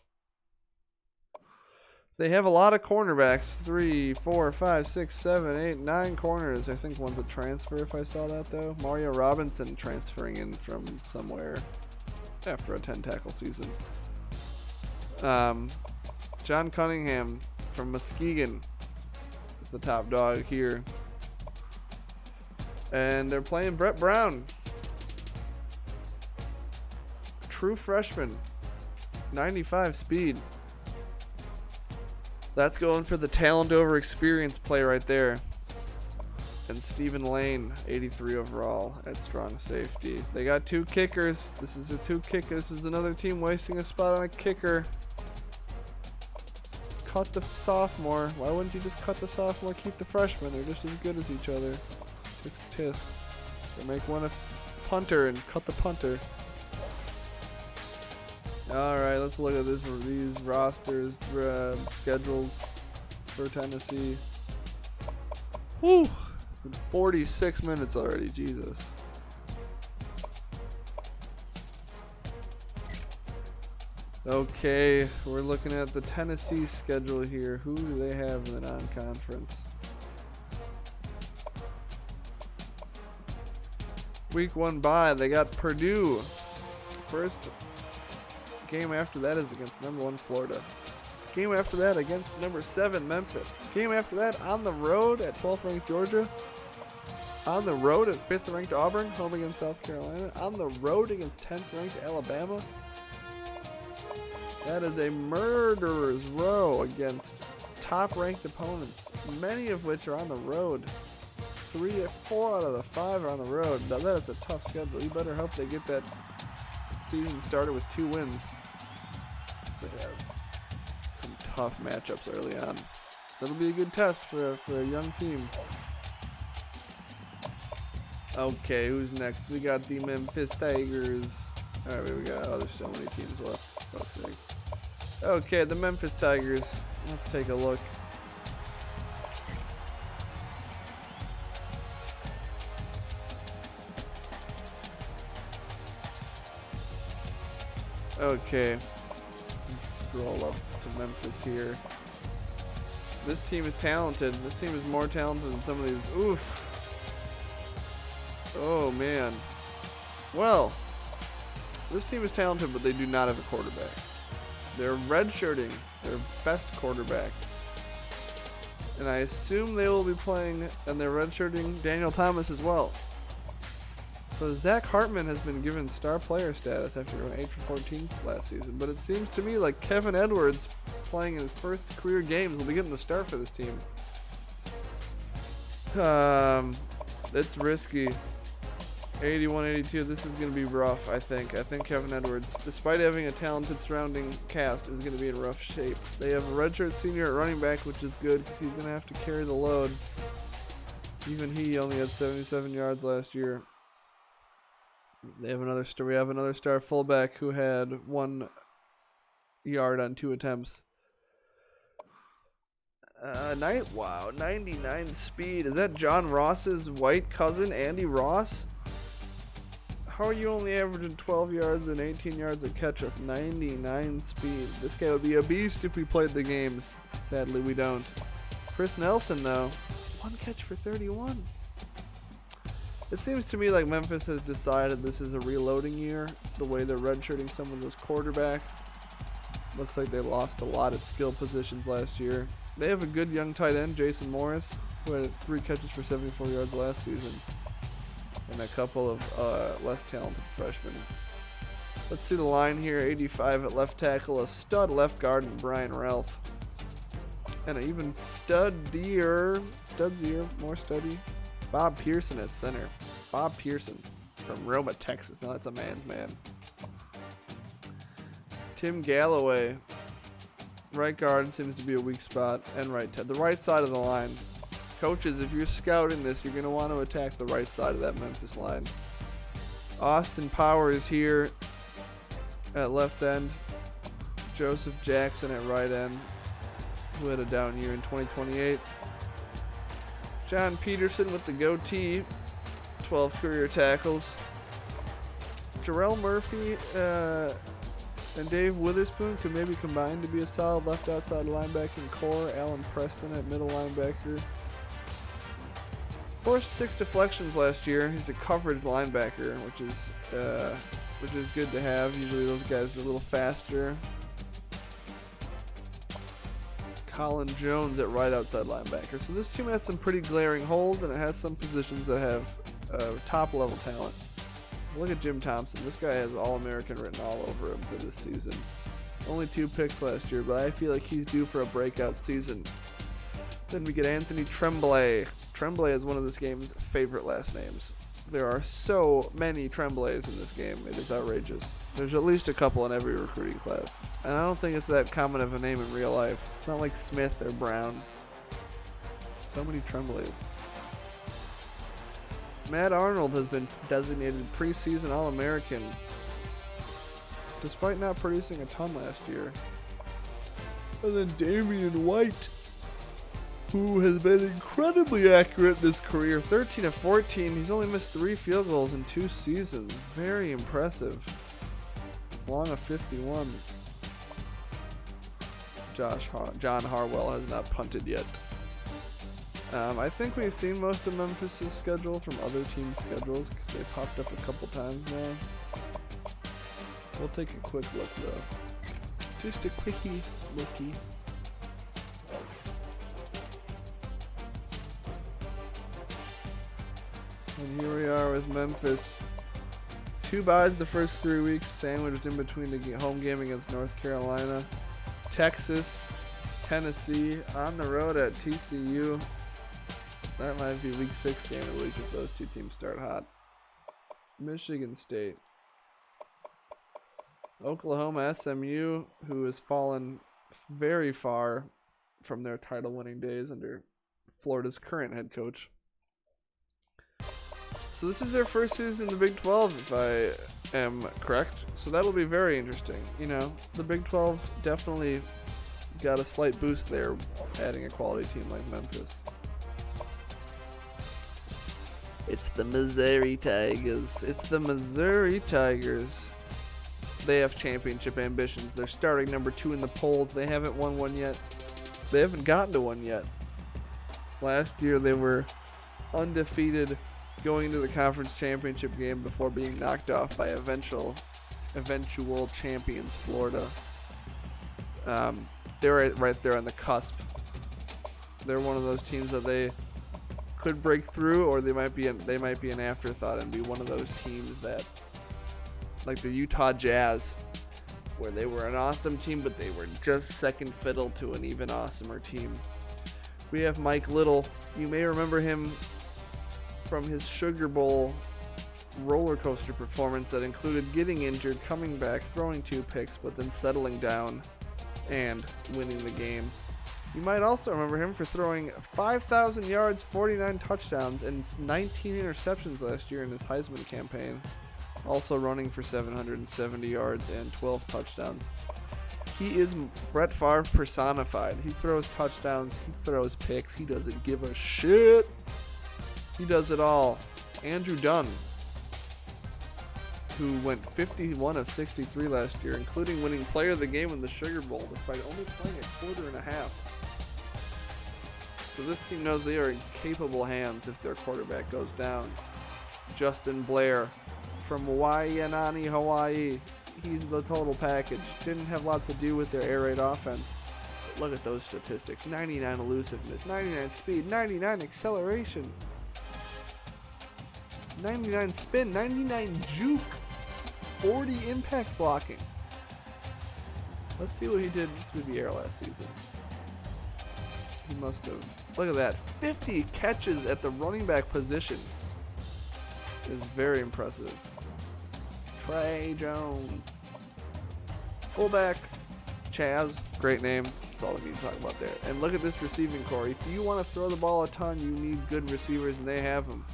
They have a lot of cornerbacks. 3, 4, 5, 6, 7, 8, 9 corners. I think one's a transfer if I saw that, though. Mario Robinson transferring in from somewhere after a 10 tackle season. John Cunningham from Muskegon is the top dog here. And they're playing Brett Brown. True freshman. 95 speed. That's going for the talent over experience play right there. And Stephen Lane, 83 overall at strong safety. They got 2 kickers. This is another team wasting a spot on a kicker. Cut the sophomore. Why wouldn't you just cut the sophomore, keep the freshman? They're just as good as each other. Tisk tisk. They make one a punter and cut the punter. Alright, let's look at these rosters, schedules for Tennessee. Whew! It's been 46 minutes already, Jesus. Okay, we're looking at the Tennessee schedule here. Who do they have in the non-conference? Week 1 bye, they got Purdue. First game after that is against number 1 Florida. Game after that against number 7 Memphis. Game after that on the road at 12th ranked Georgia. On the road at 5th ranked Auburn. Home against South Carolina. On the road against 10th ranked Alabama. That is a murderer's row against top ranked opponents. Many of which are on the road. 4 out of the 5 are on the road. Now that is a tough schedule. You better hope they get that season started with 2 wins. They have some tough matchups early on. That'll be a good test for a young team. Okay, who's next? We got the Memphis Tigers. Alright, we got, there's so many teams left. Fuck's sake. Okay, the Memphis Tigers. Let's take a look. Okay, let's scroll up to Memphis here. This team is talented. This team is more talented than some of these. Oof. Oh, man. Well, this team is talented, but they do not have a quarterback. They're redshirting their best quarterback. And I assume they will be playing, and they're redshirting Daniel Thomas as well. So Zach Hartman has been given star player status after going 8 for 14 last season. But it seems to me like Kevin Edwards, playing in his first career games, will be getting the start for this team. It's risky. 81-82. This is going to be rough, I think. I think Kevin Edwards, despite having a talented surrounding cast, is going to be in rough shape. They have a redshirt senior at running back, which is good because he's going to have to carry the load. Even he only had 77 yards last year. We have another star fullback who had 1 yard on 2 attempts. 99 speed. Is that John Ross's white cousin, Andy Ross? How are you only averaging 12 yards and 18 yards a catch with 99 speed? This guy would be a beast if we played the games. Sadly, we don't. Chris Nelson, though, 1 catch for 31. It seems to me like Memphis has decided this is a reloading year, the way they're redshirting some of those quarterbacks. Looks like they lost a lot at skill positions last year. They have a good young tight end, Jason Morris, who had 3 catches for 74 yards last season, and a couple of less talented freshmen. Let's see the line here. 85 at left tackle, a stud left guard in Brian Ralph, and an even studsier, more studdy, Bob Pearson at center. Bob Pearson from Roma, Texas. Now that's a man's man. Tim Galloway, right guard, seems to be a weak spot, and the right side of the line. Coaches, if you're scouting this, you're going to want to attack the right side of that Memphis line. Austin Powers here at left end. Joseph Jackson at right end, who had a down year in 2028. John Peterson with the goatee, 12 career tackles. Jarrell Murphy and Dave Witherspoon could maybe combine to be a solid left outside linebacking core. Alan Preston at middle linebacker. Forced 6 deflections last year. He's a coverage linebacker, which is good to have. Usually those guys are a little faster. Colin Jones at right outside linebacker. So this team has some pretty glaring holes, and it has some positions that have top level talent. Look at Jim Thompson. This guy has All-American written all over him for this season. Only 2 picks last year, but I feel like he's due for a breakout season. Then we get Anthony Tremblay. Tremblay is one of this game's favorite last names. There are so many Tremblays in this game. It is outrageous. There's at least a couple in every recruiting class. And I don't think it's that common of a name in real life. It's not like Smith or Brown. So many Tremblays. Matt Arnold has been designated preseason All-American, despite not producing a ton last year. And then Damian White, who has been incredibly accurate in his career. 13 of 14. He's only missed 3 field goals in 2 seasons. Very impressive. Long of 51. John Harwell has not punted yet. I think we've seen most of Memphis' schedule from other teams' schedules because they popped up a couple times now. We'll take a quick look though. Just a quickie lookie. And here we are with Memphis. 2 byes the first 3 weeks, sandwiched in between the home game against North Carolina, Texas, Tennessee, on the road at TCU. That might be week 6 game of the week if those 2 teams start hot. Michigan State. Oklahoma SMU, who has fallen very far from their title-winning days under Florida's current head coach. So this is their first season in the Big 12, if I am correct. So that'll be very interesting. You know, the Big 12 definitely got a slight boost there, adding a quality team like Memphis. It's the Missouri Tigers. It's the Missouri Tigers. They have championship ambitions. They're starting number 2 in the polls. They haven't won one yet. They haven't gotten to one yet. Last year they were undefeated going into the conference championship game before being knocked off by eventual champions Florida. They're right there on the cusp. They're one of those teams that they could break through, or they might be an afterthought and be one of those teams that, like the Utah Jazz, where they were an awesome team, but they were just second fiddle to an even awesomer team. We have Mike Little. You may remember him from his Sugar Bowl roller coaster performance that included getting injured, coming back, throwing 2 picks, but then settling down and winning the game. You might also remember him for throwing 5,000 yards, 49 touchdowns, and 19 interceptions last year in his Heisman campaign. Also running for 770 yards and 12 touchdowns. He is Brett Favre personified. He throws touchdowns, he throws picks, he doesn't give a shit. He does it all. Andrew Dunn, who went 51 of 63 last year, including winning player of the game in the Sugar Bowl, despite only playing a quarter and a half. So this team knows they are in capable hands if their quarterback goes down. Justin Blair from Waianae, Hawaii. He's the total package. Didn't have lots to do with their air raid offense. But look at those statistics. 99 elusiveness, 99 speed, 99 acceleration, 99 spin, 99 juke, 40 impact blocking. Let's see what he did through the air last season. He must have. Look at that. 50 catches at the running back position is very impressive. Trey Jones. Fullback. Chaz. Great name. That's all we need to talk about there. And look at this receiving core. If you want to throw the ball a ton, you need good receivers, and they have them.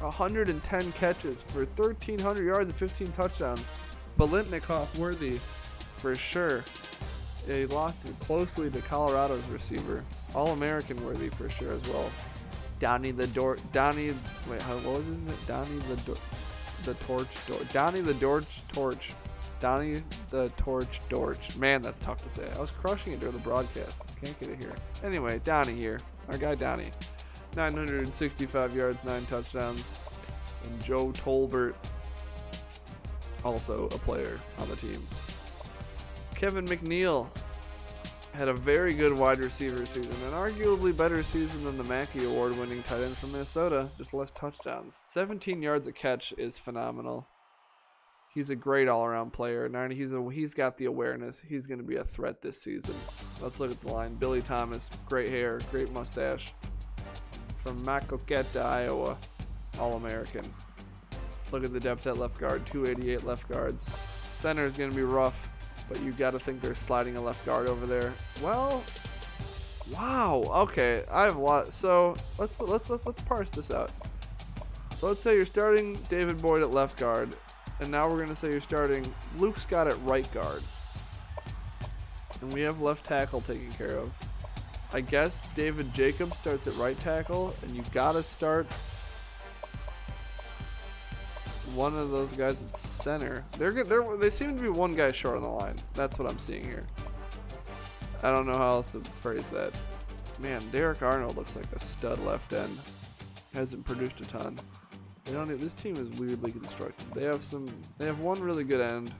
110 catches for 1,300 yards and 15 touchdowns. Bolitnikoff worthy for sure. He locked closely to Colorado's receiver. All-American worthy for sure as well. Donnie the Torch Torch. Man, that's tough to say. I was crushing it during the broadcast. Can't get it here. Anyway, Donnie here. Our guy Donnie. 965 yards, 9 touchdowns. And Joe Tolbert, also a player on the team. Kevin McNeil had a very good wide receiver season, an arguably better season than the Mackey Award-winning tight end from Minnesota, just less touchdowns. 17 yards a catch is phenomenal. He's a great all-around player. He's got the awareness. He's going to be a threat this season. Let's look at the line. Billy Thomas, great hair, great mustache. From Maquoketa, Iowa, All-American. Look at the depth at left guard, 288 left guards. Center is going to be rough, but you got to think they're sliding a left guard over there. Well, wow. Okay, I have a lot. So let's parse this out. So let's say you're starting David Boyd at left guard, and now we're going to say you're starting Luke Scott at right guard, and we have left tackle taken care of. I guess David Jacobs starts at right tackle, and you've got to start one of those guys at center. They seem to be one guy short on the line. That's what I'm seeing here. I don't know how else to phrase that. Man, Derek Arnold looks like a stud left end. Hasn't produced a ton. This team is weirdly constructed. They have one really good end.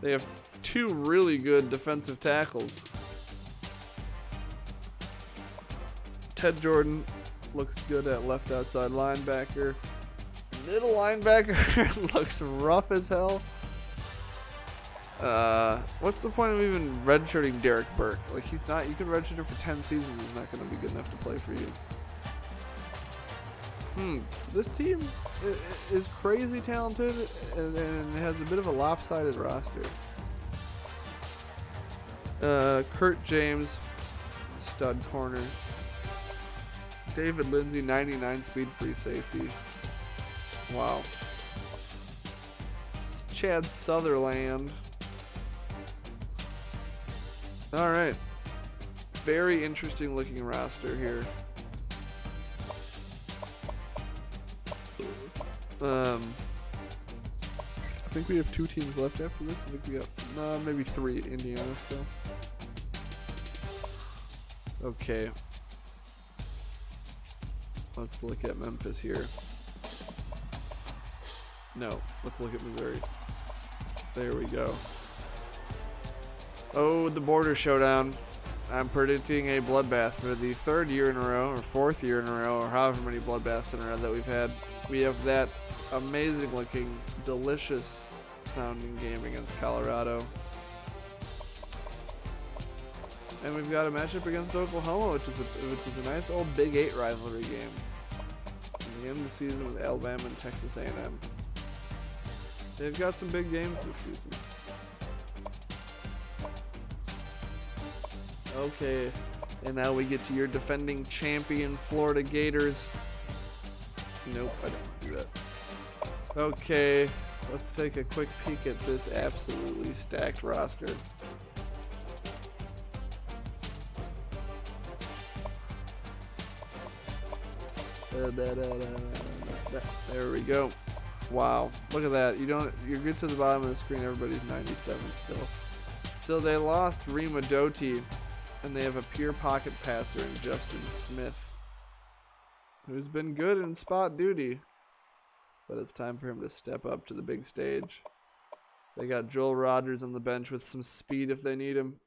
They have 2 really good defensive tackles. Ted Jordan looks good at left outside linebacker. Middle linebacker looks rough as hell. What's the point of even redshirting Derek Burke? Like, he's not. You can redshirt him for 10 seasons. He's not going to be good enough to play for you. This team is crazy talented and has a bit of a lopsided roster. Kurt James, stud corner. David Lindsay, 99 speed free safety. Wow. Chad Sutherland. Alright. Very interesting looking roster here. I think we have 2 teams left after this. I think we got maybe 3. Indiana still. Okay. Let's look at Memphis here. No, let's look at Missouri. There we go. Oh, the border showdown. I'm predicting a bloodbath for the 3rd year in a row, or 4th year in a row, or however many bloodbaths in a row that we've had. We have that amazing looking, delicious sounding game against Colorado. And we've got a matchup against Oklahoma, which is a nice old Big 8 rivalry game. In the end of the season with Alabama and Texas A&M. They've got some big games this season. Okay, and now we get to your defending champion Florida Gators. Nope, I don't want to do that. Okay, let's take a quick peek at this absolutely stacked roster. There we go. Wow, look at that. You're good to the bottom of the screen. Everybody's 97 still. So they lost Rima Doty, and they have a pure pocket passer in Justin Smith, who's been good in spot duty, but it's time for him to step up to the big stage. They got Joel Rogers on the bench with some speed if they need him.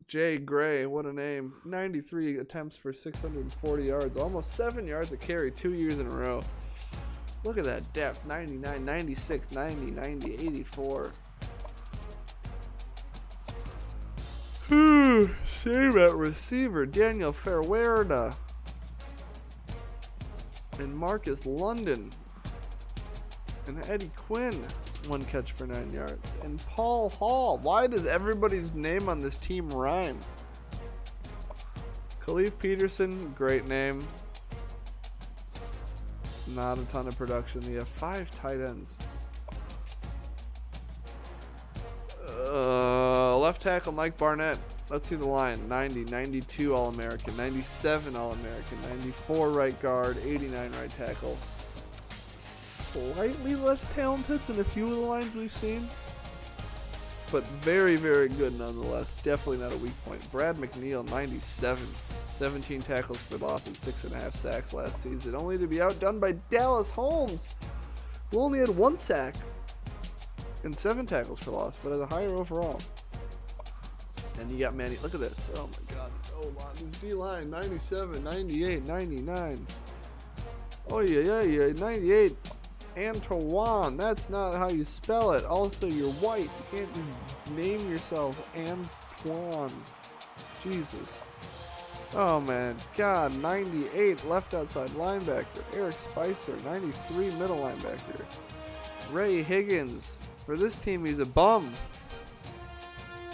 Jay Gray, what a name. 93 attempts for 640 yards, almost 7 yards a carry 2 years in a row. Look at that depth. 99, 96, 90, 90, 84. Same at receiver. Daniel Fairweirda. And Marcus London. And Eddie Quinn. 1 catch for 9 yards. And Paul Hall. Why does everybody's name on this team rhyme? Khalif Peterson, great name. Not a ton of production. They have 5 tight ends. Left tackle Mike Barnett. Let's see the line. 90, 92 All-American, 97 All-American, 94 right guard, 89 right tackle. Slightly less talented than a few of the lines we've seen, but very, very good nonetheless. Definitely not a weak point. Brad McNeil, 97. 17 tackles for loss and 6.5 sacks last season, only to be outdone by Dallas Holmes, who only had 1 sack and 7 tackles for loss, but has a higher overall. And you got Manny. Look at this. Oh my God, this O-line, this D-line, 97, 98, 99. Oh yeah, 98. Antoine. That's not how you spell it. Also, you're white. You can't name yourself Antoine. Jesus. Oh man, God, 98 left outside linebacker. Eric Spicer, 93 middle linebacker. Ray Higgins. For this team, he's a bum,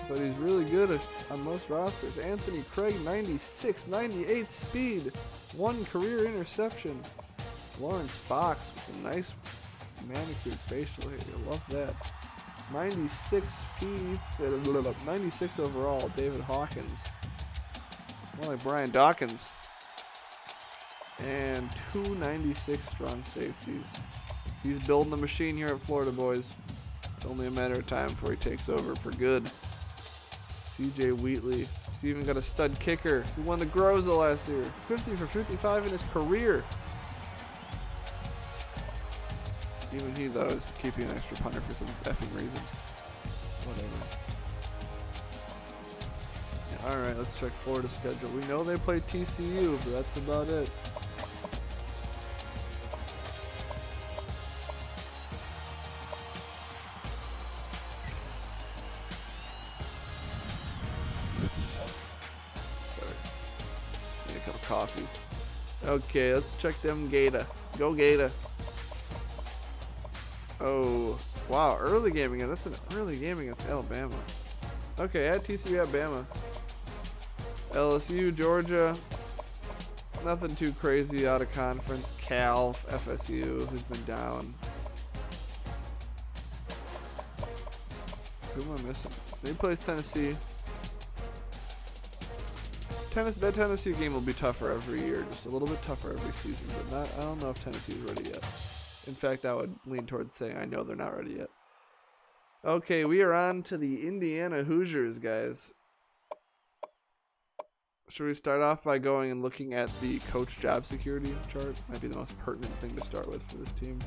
but he's really good on most rosters. Anthony Craig, 96, 98 speed, 1 career interception. Lawrence Fox with a nice manicured facial hair. I love that. 96 speed, 96 overall. David Hawkins. More like Brian Dawkins. And 296 strong safeties. He's building a machine here at Florida, boys. It's only a matter of time before he takes over for good. CJ Wheatley. He's even got a stud kicker. He won the Groza last year. 50 for 55 in his career. Even he, though, is keeping an extra punter for some effing reason. Whatever. Alright, let's check Florida's schedule. We know they play TCU, but that's about it. Sorry. Need a cup of coffee. Okay, let's check them Gator. Go Gator. Oh, wow, early game again. That's an early game against Alabama. Okay, at TCU, at Bama. LSU, Georgia, nothing too crazy out of conference. Cal, FSU, who's been down. Who am I missing? He plays Tennessee. That Tennessee game will be tougher every year, just a little bit tougher every season, but not. I don't know if Tennessee's ready yet. In fact, I would lean towards saying I know they're not ready yet. Okay, we are on to the Indiana Hoosiers, guys. Should we start off by going and looking at the coach job security chart? Might be the most pertinent thing to start with for this team.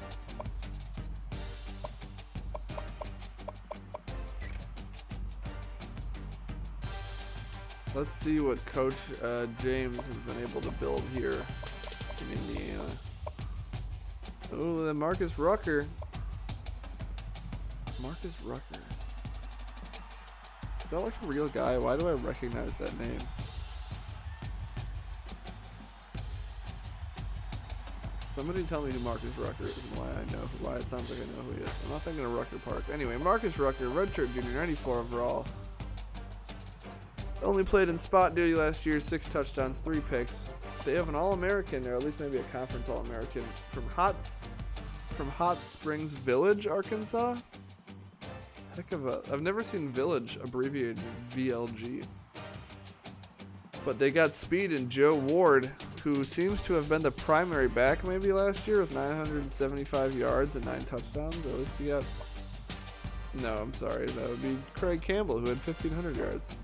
Let's see what Coach James has been able to build here in Indiana. Oh, then Marcus Rucker. Marcus Rucker. Is that like a real guy? Why do I recognize that name? Somebody tell me who Marcus Rucker is and why it sounds like I know who he is. I'm not thinking of Rucker Park. Anyway, Marcus Rucker, redshirt junior, 94 overall. Only played in spot duty last year, 6 touchdowns, 3 picks. They have an All-American, or at least maybe a conference All-American, from Hot Springs Village, Arkansas. Heck of a... I've never seen Village abbreviated VLG. But they got speed in Joe Ward, who seems to have been the primary back maybe last year with 975 yards and 9 touchdowns. Or at least he got... No, I'm sorry. That would be Craig Campbell, who had 1,500 yards.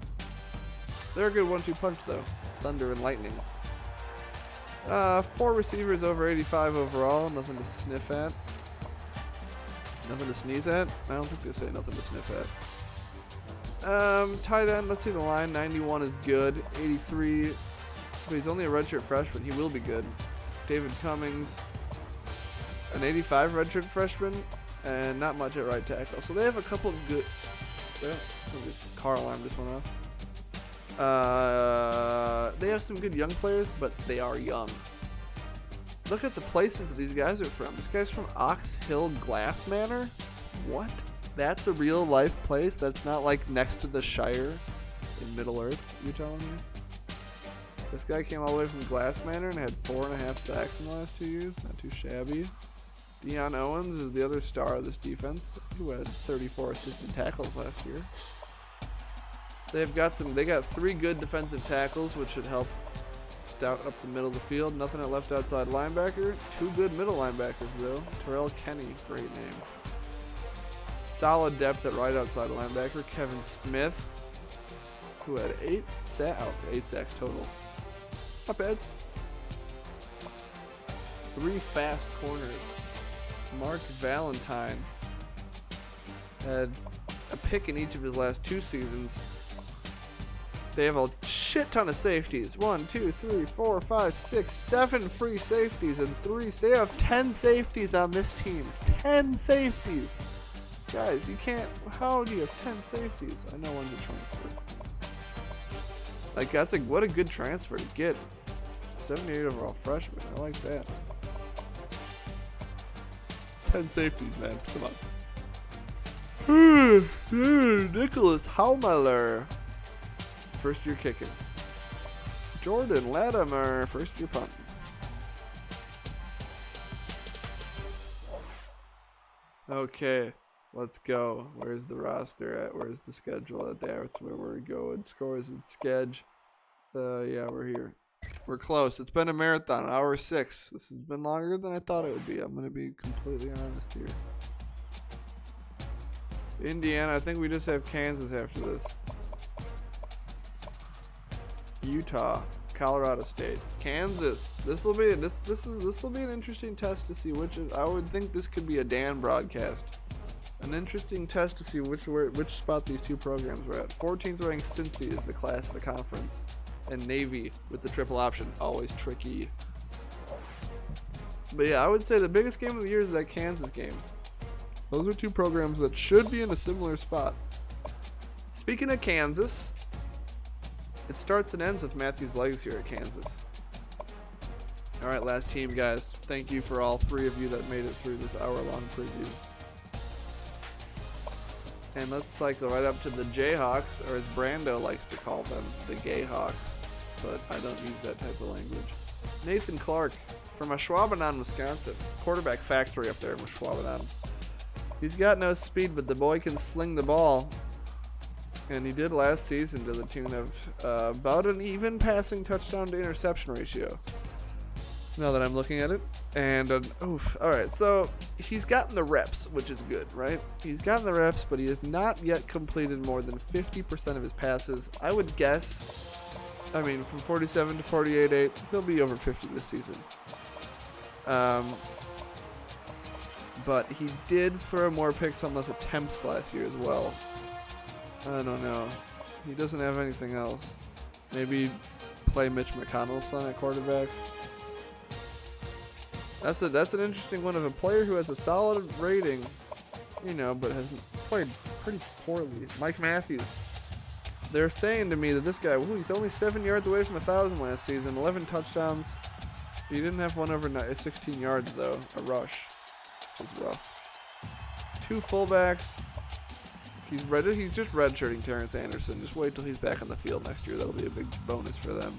They're a good 1-2 punch, though. Thunder and lightning. 4 receivers over 85 overall. Nothing to sniff at. Nothing to sneeze at? I don't think they say nothing to sniff at. Tight end, let's see the line. 91 is good. 83, but he's only a redshirt freshman. He will be good. David Cummings. An 85 redshirt freshman. And not much at right tackle. So they have a couple of good... Car alarm just went off. They have some good young players, but they are young. Look at the places that these guys are from. This guy's from Ox Hill Glass Manor? What? That's a real life place? That's not like next to the Shire in Middle Earth, you're telling me? This guy came all the way from Glass Manor and had 4.5 sacks in the last 2 years. Not too shabby. Deion Owens is the other star of this defense, who had 34 assisted tackles last year. They got 3 good defensive tackles, which should help stout up the middle of the field. Nothing at left outside linebacker. 2 good middle linebackers, though. Terrell Kenny, great name. Solid depth at right outside linebacker. Kevin Smith, who had 8 sacks total. Not bad. 3 fast corners. Mark Valentine had a pick in each of his last 2 seasons. They have a shit ton of safeties. 1, 2, 3, 4, 5, 6, 7 free safeties and 3. They have 10 safeties on this team. 10 safeties. Guys, you can't. How do you have 10 safeties? I know one's a transfer. Like, what a good transfer to get. 78 overall freshman. I like that. 10 safeties, man. Come on. Nicholas Haumeler. First year kicking. Jordan Latimer, first year punting. Okay, let's go. Where's the roster at? Where's the schedule at? That's where we're going. Scores and sketch. Yeah, we're here. We're close. It's been a marathon, hour 6. This has been longer than I thought it would be. I'm going to be completely honest here. Indiana, I think we just have Kansas after this. Utah, Colorado State, Kansas. This will be an interesting test to see which. I would think this could be a Dan broadcast. An interesting test to see which spot these 2 programs were at. 14th ranked Cincy is the class of the conference, and Navy with the triple option, always tricky. But yeah, I would say the biggest game of the year is that Kansas game. Those are 2 programs that should be in a similar spot. Speaking of Kansas. It starts and ends with Matthew's legs here at Kansas. All right, last team, guys. Thank you for all 3 of you that made it through this hour-long preview. And let's cycle right up to the Jayhawks, or as Brando likes to call them, the Gayhawks. But I don't use that type of language. Nathan Clark from Ashwaubenon, Wisconsin. Quarterback factory up there in Ashwaubenon. He's got no speed, but the boy can sling the ball. And he did last season to the tune of about an even passing touchdown to interception ratio. Now that I'm looking at it. And, alright, so he's gotten the reps, which is good, right? He's gotten the reps, but he has not yet completed more than 50% of his passes. I would guess I mean, from 47 to 48.8, he'll be over 50 this season. But he did throw more picks on less attempts last year as well. I don't know. He doesn't have anything else. Maybe play Mitch McConnell's son at quarterback. That's an interesting one of a player who has a solid rating, you know, but has played pretty poorly. Mike Matthews. They're saying to me that this guy, he's only 7 yards away from 1,000 last season, 11 touchdowns. He didn't have one over 16 yards though, a rush, which is rough. 2 fullbacks. He's just redshirting Terrence Anderson. Just wait till he's back on the field next year. That'll be a big bonus for them.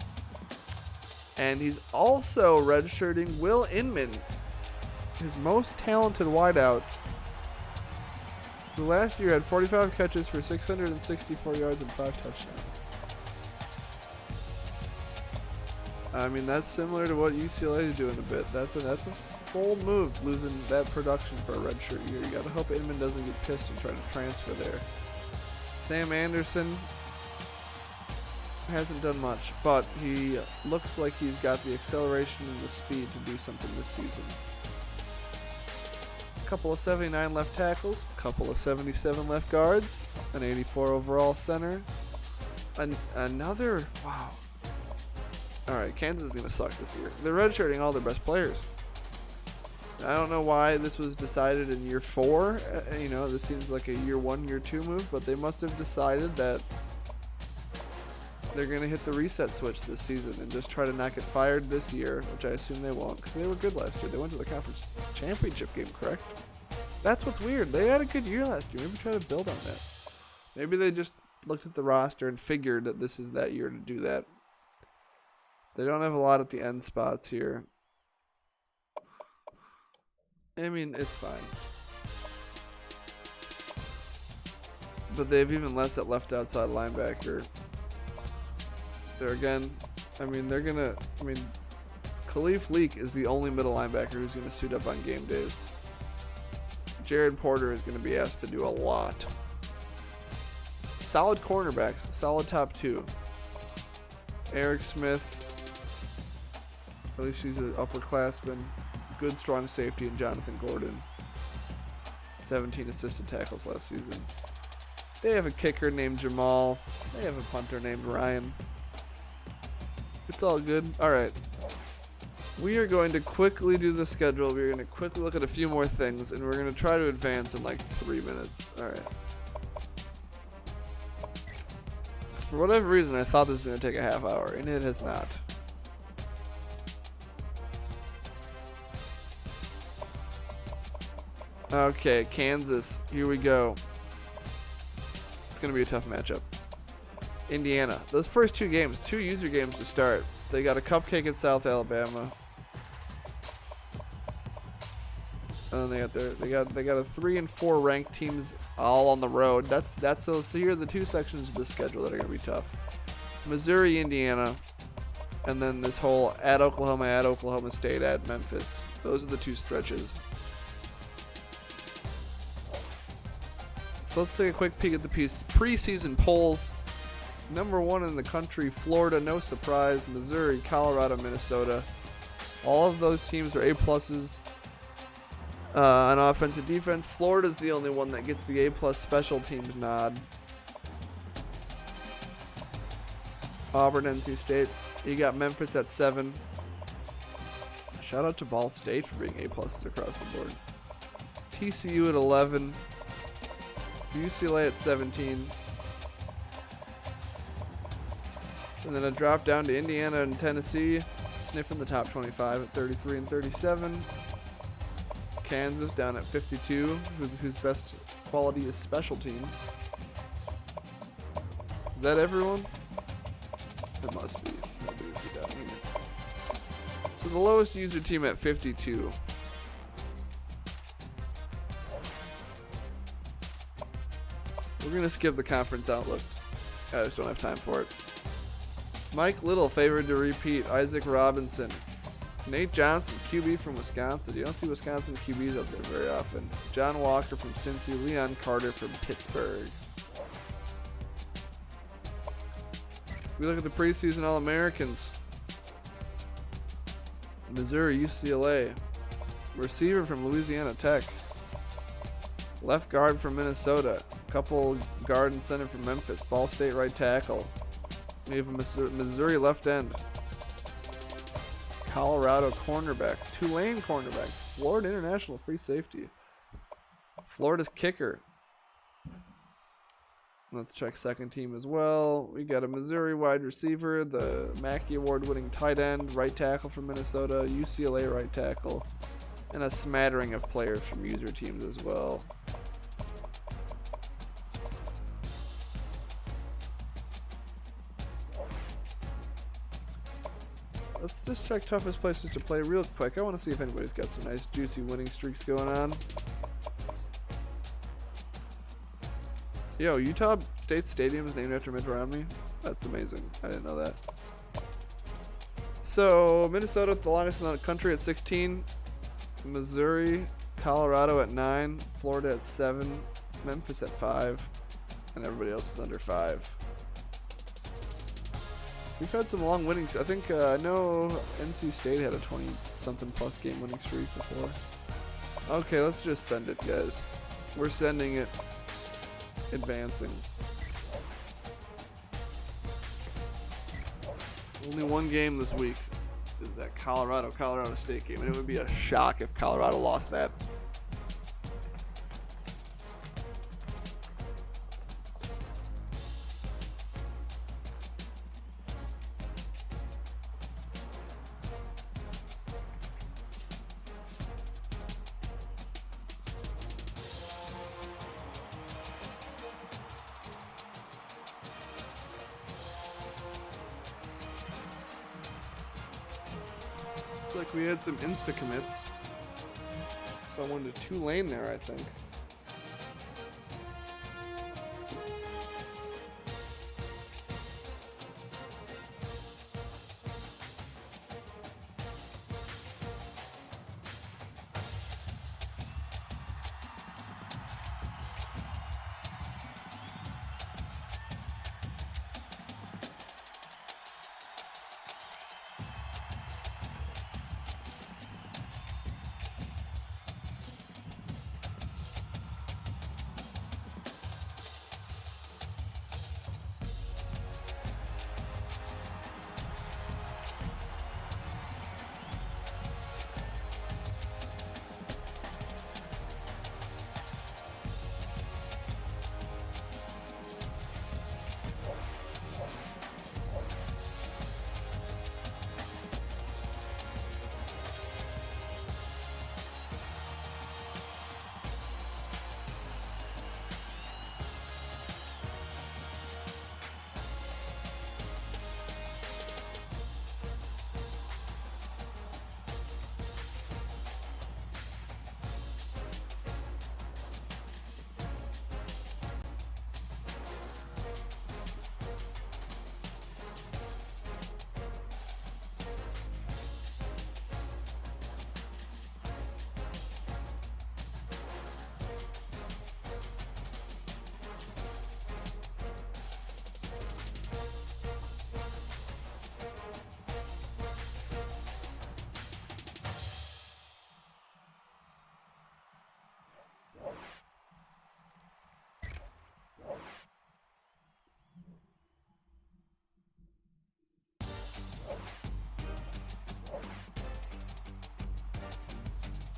And he's also redshirting Will Inman, his most talented wideout, who last year had 45 catches for 664 yards and 5 touchdowns. I mean, that's similar to what UCLA is doing a bit. That's a bold move, losing that production for a redshirt year. You gotta hope Inman doesn't get pissed and try to transfer there. Sam Anderson hasn't done much, but he looks like he's got the acceleration and the speed to do something this season. A couple of 79 left tackles, a couple of 77 left guards, an 84 overall center. Another, wow. Alright, Kansas is going to suck this year. They're redshirting all their best players. I don't know why this was decided in year 4. You know, this seems like a year 1, year 2 move, but they must have decided that they're going to hit the reset switch this season and just try to not get fired this year, which I assume they won't, because they were good last year. They went to the conference championship game, correct? That's what's weird. They had a good year last year. Maybe try to build on that. Maybe they just looked at the roster and figured that this is that year to do that. They don't have a lot at the end spots here. I mean, it's fine. But they have even less at left outside linebacker. There again, Khalif Leak is the only middle linebacker who's going to suit up on game days. Jared Porter is going to be asked to do a lot. Solid cornerbacks, solid top 2. Eric Smith, at least he's an upperclassman. Good strong safety in Jonathan Gordon. 17 assisted tackles last season. They have a kicker named Jamal. They have a punter named Ryan. It's all good. Alright. We are going to quickly do the schedule. We're going to quickly look at a few more things, and we're going to try to advance in like 3 minutes. Alright. For whatever reason, I thought this was going to take a half hour, and it has not. Okay, Kansas. Here we go. It's going to be a tough matchup. Indiana. Those first 2 games, 2 user games to start. They got a cupcake at South Alabama. And then they got a 3 and 4 ranked teams all on the road. So here are the 2 sections of the schedule that are going to be tough. Missouri, Indiana, and then this whole at Oklahoma State, at Memphis. Those are the 2 stretches. So let's take a quick peek at the preseason polls. Number 1 in the country, Florida, no surprise. Missouri, Colorado, Minnesota. All of those teams are A+s on offense and defense. Florida's the only one that gets the A+ special teams nod. Auburn, NC State. You got Memphis at 7. Shout out to Ball State for being A+ across the board. TCU at 11. UCLA at 17. And then a drop down to Indiana and Tennessee, sniffing the top 25 at 33 and 37. Kansas down at 52, whose best quality is special teams. Is that everyone? It must be. Nobody would be down here. So the lowest user team at 52. We're going to skip the conference outlook. I just don't have time for it. Mike Little favored to repeat. Isaac Robinson. Nate Johnson, QB from Wisconsin. You don't see Wisconsin QBs up there very often. John Walker from Cincy. Leon Carter from Pittsburgh. We look at the preseason All-Americans. Missouri, UCLA. Receiver from Louisiana Tech. Left guard from Minnesota. Couple guard and center from Memphis. Ball State right tackle. We have a Missouri left end. Colorado cornerback. Tulane cornerback. Florida International free safety. Florida's kicker. Let's check second team as well. We got a Missouri wide receiver, the Mackey Award winning tight end, right tackle from Minnesota, UCLA right tackle, and a smattering of players from user teams as well. Let's just check toughest places to play real quick. I want to see if anybody's got some nice juicy winning streaks going on. Yo, Utah State Stadium is named after Mitt Romney? That's amazing. I didn't know that. So, Minnesota the longest in the country at 16. Missouri, Colorado at 9. Florida at 7. Memphis at 5. And everybody else is under 5. We've had some long winning. I think I know NC State had a 20-something plus game winning streak before. Okay, let's just send it, guys. We're sending it. Advancing. Only one game this week is that Colorado State game, and it would be a shock if Colorado lost that. Like we had some insta commits. Someone to Tulane there, I think.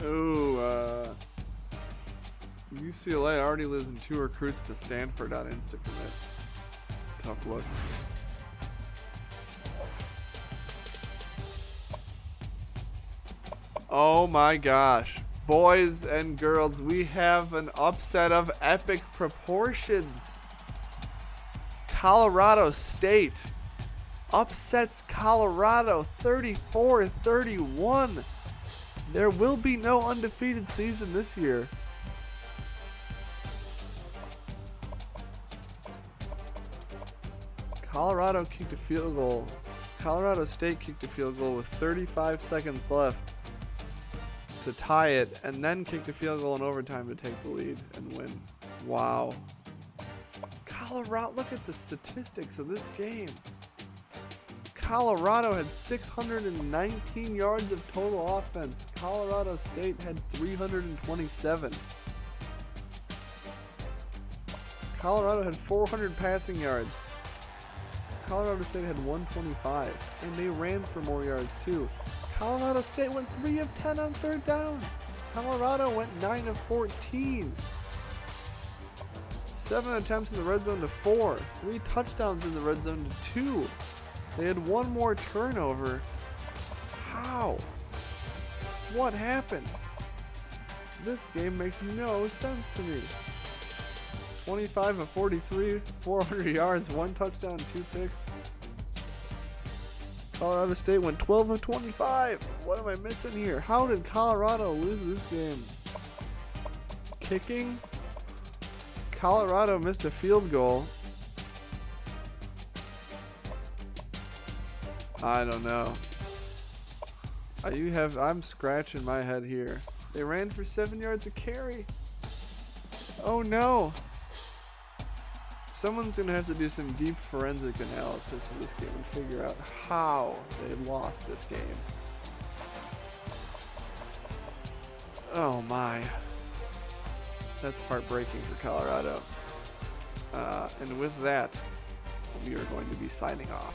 Ooh, UCLA already losing 2 recruits to Stanford on insta commit. It's a tough look. Oh my gosh. Boys and girls, we have an upset of epic proportions. Colorado State upsets Colorado 34-31. There will be no undefeated season this year. Colorado kicked a field goal. Colorado State kicked a field goal with 35 seconds left to tie it, and then kicked a field goal in overtime to take the lead and win. Wow. Colorado, look at the statistics of this game. Colorado had 619 yards of total offense. Colorado State had 327. Colorado had 400 passing yards. Colorado State had 125, and they ran for more yards too. Colorado State went 3 of 10 on third down. Colorado went 9 of 14. 7 attempts in the red zone to 4. 3 touchdowns in the red zone to 2. They had 1 more turnover. How? What happened? This game makes no sense to me. 25 of 43, 400 yards, 1 touchdown, 2 picks. Colorado State went 12 of 25. What am I missing here? How did Colorado lose this game? Kicking? Colorado missed a field goal. I don't know. I'm scratching my head here. They ran for 7 yards a carry. Oh no. Someone's going to have to do some deep forensic analysis of this game and figure out how they lost this game. Oh my. That's heartbreaking for Colorado. And with that, we are going to be signing off.